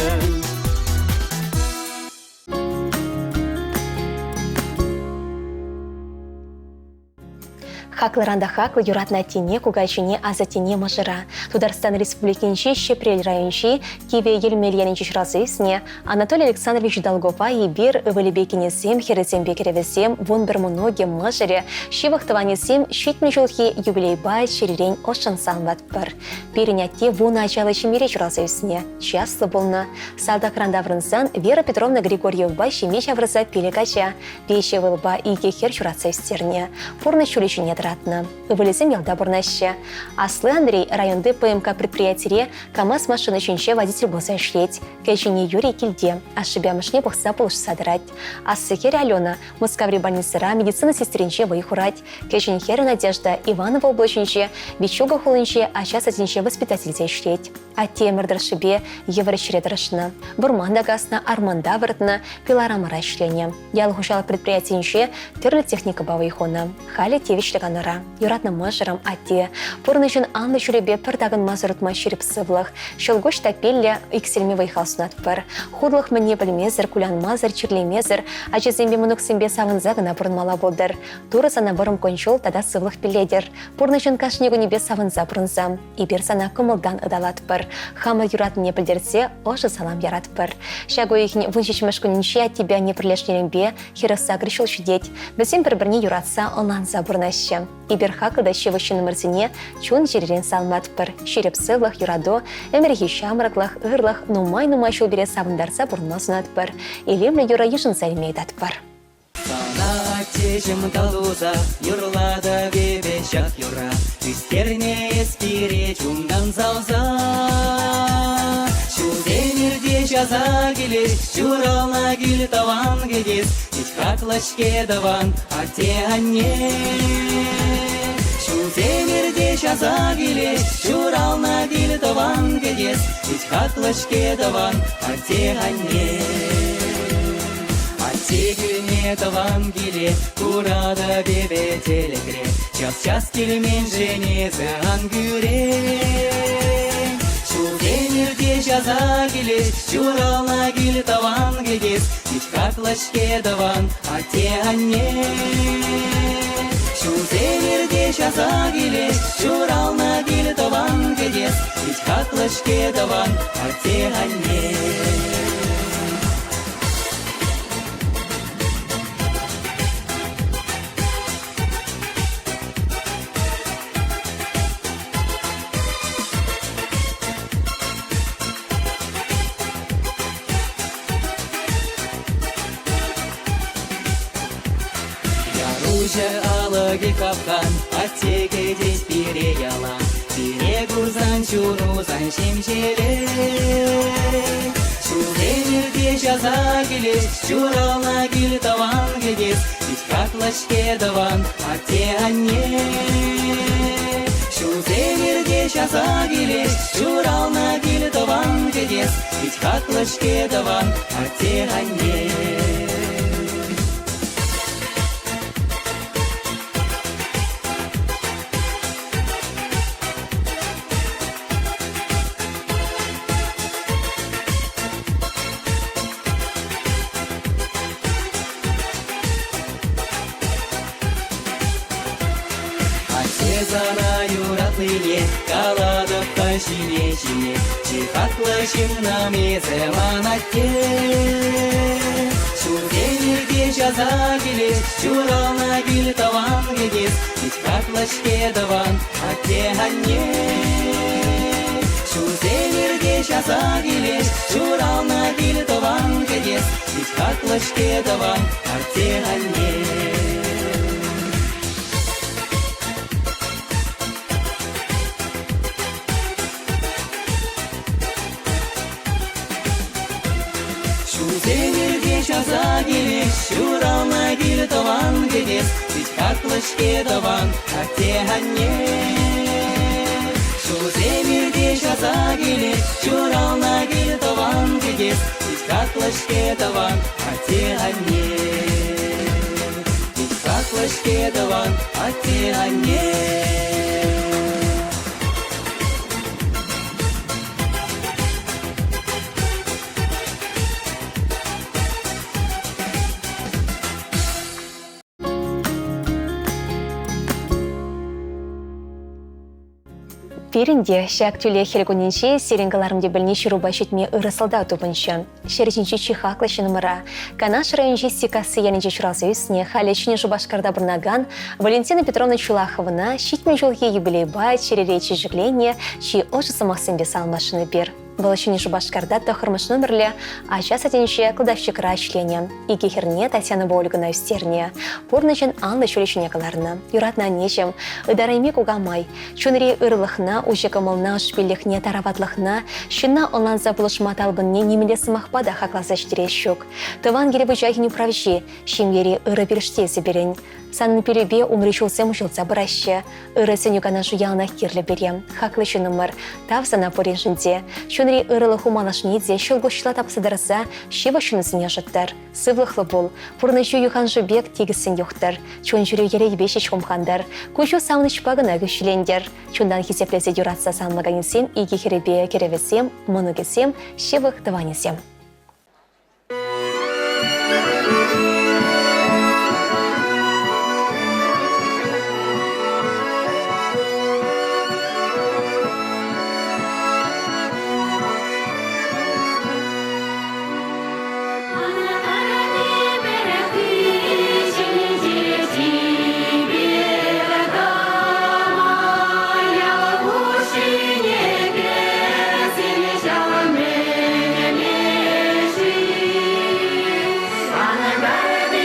Хаклыранда хаклы юратна тине, кугайчине, аза тине мажыра. Тударстан Республикинчи, Щепрель райончи, Киве Ельмельянинчи шразысне, Анатолий Александрович Долгова и Бир, Валибекинесем, Херезембекеревесем, вон бермуноге мажыре, Шивахтаванесем, Щитмежулхи, юбилей бай, Черерень, Ошан Самватпар. Переняти вон начало чемире шразысне, часто болна. Салдакран врынсан, Вера Петровна Григорьевба, Щемеч аврыза пиликача, Пеща вылба и кехер шразыстерне. Порно чуличине ратно. Вылезем ялда бурнаще. Аслы Андрей районды ПМК предприятие КамАЗ машина чинче водитель болса шлеть. Кайчине Юрий Кильде. Ашибя машне бухса полуш садрать. Ассекер Алена. Мускаври больницера медицина сестринче выихурать. Кайчине Хера Надежда. Иванова облачинче. Бичуга хулынче. А час одинче воспитательзе шлеть. А темер драшибе еврочере драшна. Бурманда гасна. Арманда вратна. Пиларама райшлене. Ялгушал предприятиенче. Терли техника бавайхона. Хали тевич ганара. Юратна мажырам ате. Пурнышын анны жүребе пырдагын мазырытма шеріп сывлық. Шылгош тапелле иксельме вайхалсунат пыр. Худлық мне білмезір, кулян мазыр, чирлемезір. Ачызембе мұнық сімбе савынза гына бұрынмала болдыр. Туры сана бұрым кончол, тада сывлық пеледер. Пурнышын кашнегу небе савынза бұрынзам. Ибер сана кымылдан ыдалат пыр. Хамы юратны не білдерсе, ошы салам ярат пыр. Шагу ихін выншечмеш күнінше от тебя не прилешнеренбе, хирыса грышыл шудеть. Бесем бір-бірне юратса онланза бұрнаще. Ибер хакыда шевышын мырзине чун жеререн салмат пыр. Шереп сывлық юрадо, әмірхи шамырықлық, ұрлық, нумай шул бере савындарса бұрынмасынат пыр. Илемлі юра ешін сәлмейдат пыр. Сана тежім талуза, юрлада бебе шақ юра, үстерне еспире чумдан зауза. Шуденерде жаза келес, журална гүл таван кедес, ичқақлашке даван, ате анне. Шуденерде жаза келес, журална гүл таван кедес, ичқақлашке даван, ате анне. Тегіне таван келе, курада бебе телегре, час келмен женезі ангюре. Шуденерде жаза келе, журална гүл таван кедес, ичқақлашке даван, ате анне. Шуденерде жаза келе, журална гүл таван кедес, ичқақлашке даван, ате анне. Алаги капкан, аттеге дес пире яла, пире гурзан чурузан шемшеле. Шуденерде жаза келес, журална гүл таван кедес, ичқақлашке даван, ате анне. Şu devirde şaza gelеш, şuralna gül tavan gedes, hiç haklışke tavan, ate anne. Зана юратлыне, каладып кашине-шине, чихатлышым намезе манатте. Шу денерге жаза келес, шурална гүл таван кегес, чихатлышке даван, атте анне. Шу денерге жаза келес, шурална гүл таван кегес, чихатлышке даван, атте анне. Devirde şaza gelеш, şuralna gül tavan gedes, hiç haklışke tavan, ate anne. Şu devirde şaza gelеш, şuralna gül tavan gedes, hiç haklışke tavan, ate anne. Hiç haklışke tavan, ate anne. Пиринде шак тюле хелгунинче серенгаларымде білнеше руба шетме ырысылда тупынчы. Шеречинче чихаклы нумара. Канаш районче сикасы янинче чуралсы үсіне халечіне жубашкарда бұрнаган Валентина Петровна Чулаховна шитмен жолге юбилейба черерече жіглене чи ожы самақсынбе салмашыны бер. Волочине жубашкарда тохырмыш номерле ача сатенче кладовщикра члене. Иге херне Татьяна Боулюгана үстерне. Порначен анлы чулечіне каларны. Юратна нечем, ыдарайме кугамай. Чунри ырлыхна, ужекамылна, шпилехне тараватлыхна, шына онлан забылышма талбынне немеле сымақпада хакласа штерещук. Тыван геребі жайхин управжи, шимгери ыры беріштесі берін. Санын перебе умречулсем ушылца бұращы. Ыры сенюгана жуялна кирлі берем. Хаклы шынымыр, тавсана пореншінде. Чунри ырылы хумалашнеде шылгушла тапсыдырса, шева шынысыне жыттыр. Сывлықлы бол, пұрнышу юхан жыбек тегісін юқтыр. Чун жүрі ерей беші чумхандар. Көшу сауны шпагына күшілендер. Чундан хесеплесе юратса санлыганесем, иге херебе керевесем, мұнығесем, шевық тыванесем. Ана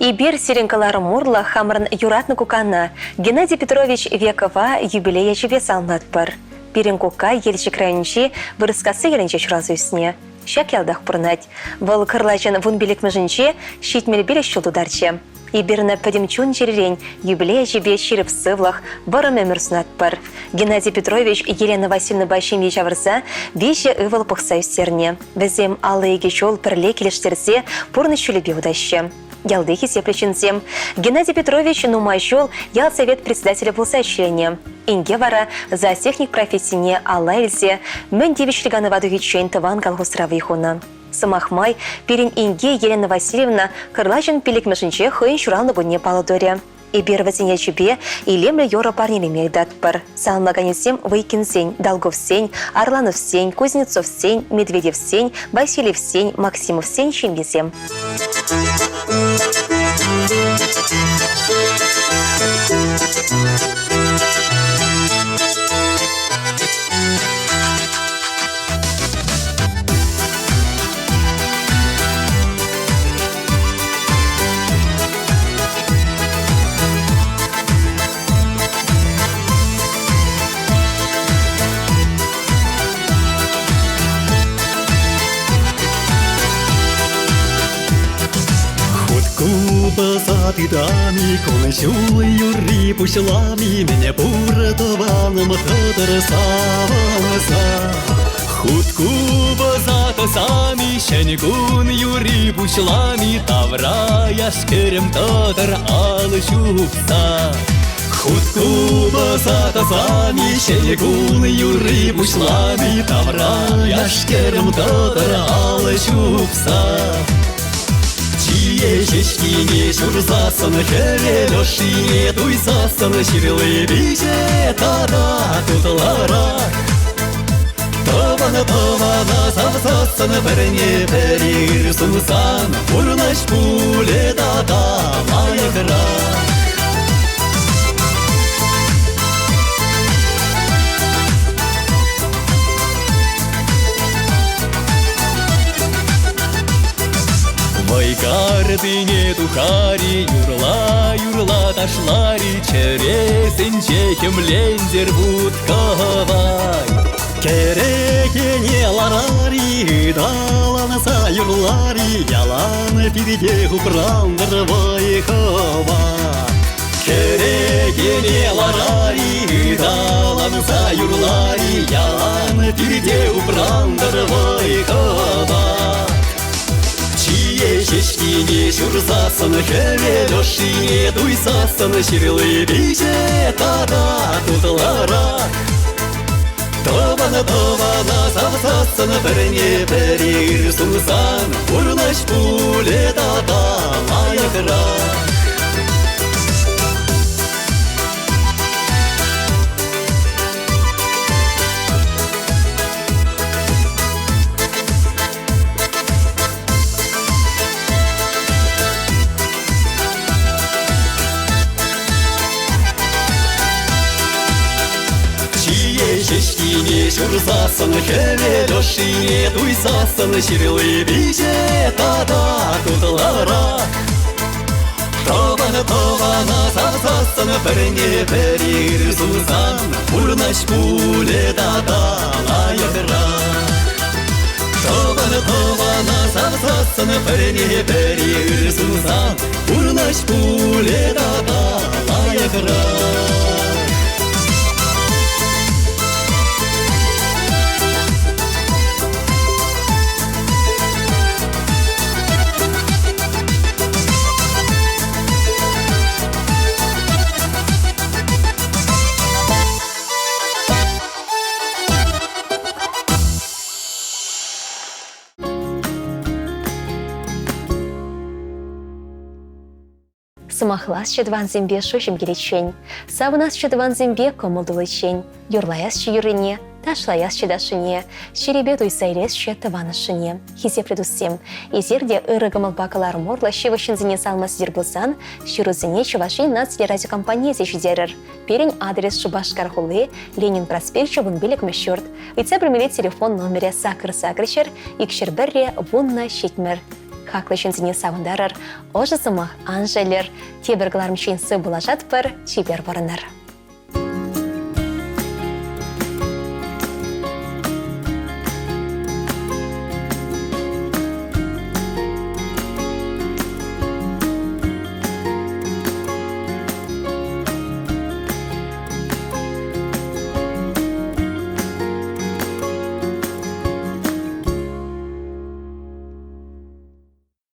И бир сиренкалары мурла хамрын юратны кукана Геннадий Петрович Векова юбилея чебе салнат бар. Бирен кука елчик райончи вырыскасы еленче чуразы үсіне. Шак ялдах пұрнать. Вол кырлачын вун билік мүжінче шитмел билік шулдударче. И бирна подемчун черерень юбилея чебе ширып сывлах барым эмерснат бар. Геннадий Петрович и Елена Васильевна Бащим ечавырса вещи ывал пықса үстерне. Візем алы еге жол пірле келештерсе пұрны шүлебе удаще. Ялдыхи сепреченсем. Геннадий Петрович нумай жол ял совет председателя болса члене. Инге вара за техник профессийне ала эльзе мэн девичлиганы ваду гечен тыван колхозтравы ихуна. Самахмай перен инге Елена Васильевна кырлачын пиликмешінче хыйын шуралны буне паладоре. И первозене чебе и лемле йора парнилеме айдат бар. Салмаганесем Вайкин сень, Долгов сень, Орланов сень, Кузнецов сень, Медведев сень, Васильев сень, Максимов сень, Чингисем. Базатидами, кончулы юри пушлами, меня буратованым тодорсаваса. Хутку базатосами, щенкун юри пушлами, тавра яшкерем тодор алышупса. Хутку базатосами, щенкун юри пушлами, тавра яшкерем тодор алышупса. Ешечкине шурзасаны херелешине туйсасаны ширлы биже тада тутлара. Тована савсасаны біріне бірір сумсан, урнаш пуле тада майықра. Вайгардыне тухари, юрла ташлари, чересінче хемлендер будкавай. Керекене ларари, даланса юрлари, яланы пирде упрандыр вайхава. Керекене ларари, даланса юрлари, яланы пирде упрандыр вайхава. Ешечкине шурзасаны хевелешине туйсасаны ширлы биже тада тутлара. Тована савсасаны біріне бірір сумсан, урнаш пуле тада майықра. Ешечкине шурзасаны хевелешине туйсасаны ширлы биже тада тутлара. Тована савсасаны біріне бірір сумсан, урнаш пуле тада майықра. Тована савсасаны біріне бірір сумсан, урнаш пуле тада майықра. Самахлас чедван зембе шошим гелечень, савнас чедван зембе комылдулычень, юрлаяс чиюрине, ташлаяс чедашине, шеребе туйсайрес четтаванышине. Хизе предусем, изерде ырыгымыл бакалар морла шивышынзине салмас зербулсан, ширузине чувашин нацле радиокомпания зешидерер. Перень адрес Шубашкар-Хулы, Ленин проспект Чубын билик мещурт. Вице примерить телефон номере сакыр-сакрычер, икшерберре вунна щитмер. хаклы шынзіне савындарыр, ожысымақ анжелер, тебіргіларым шынсы болажат бір чибер барыныр.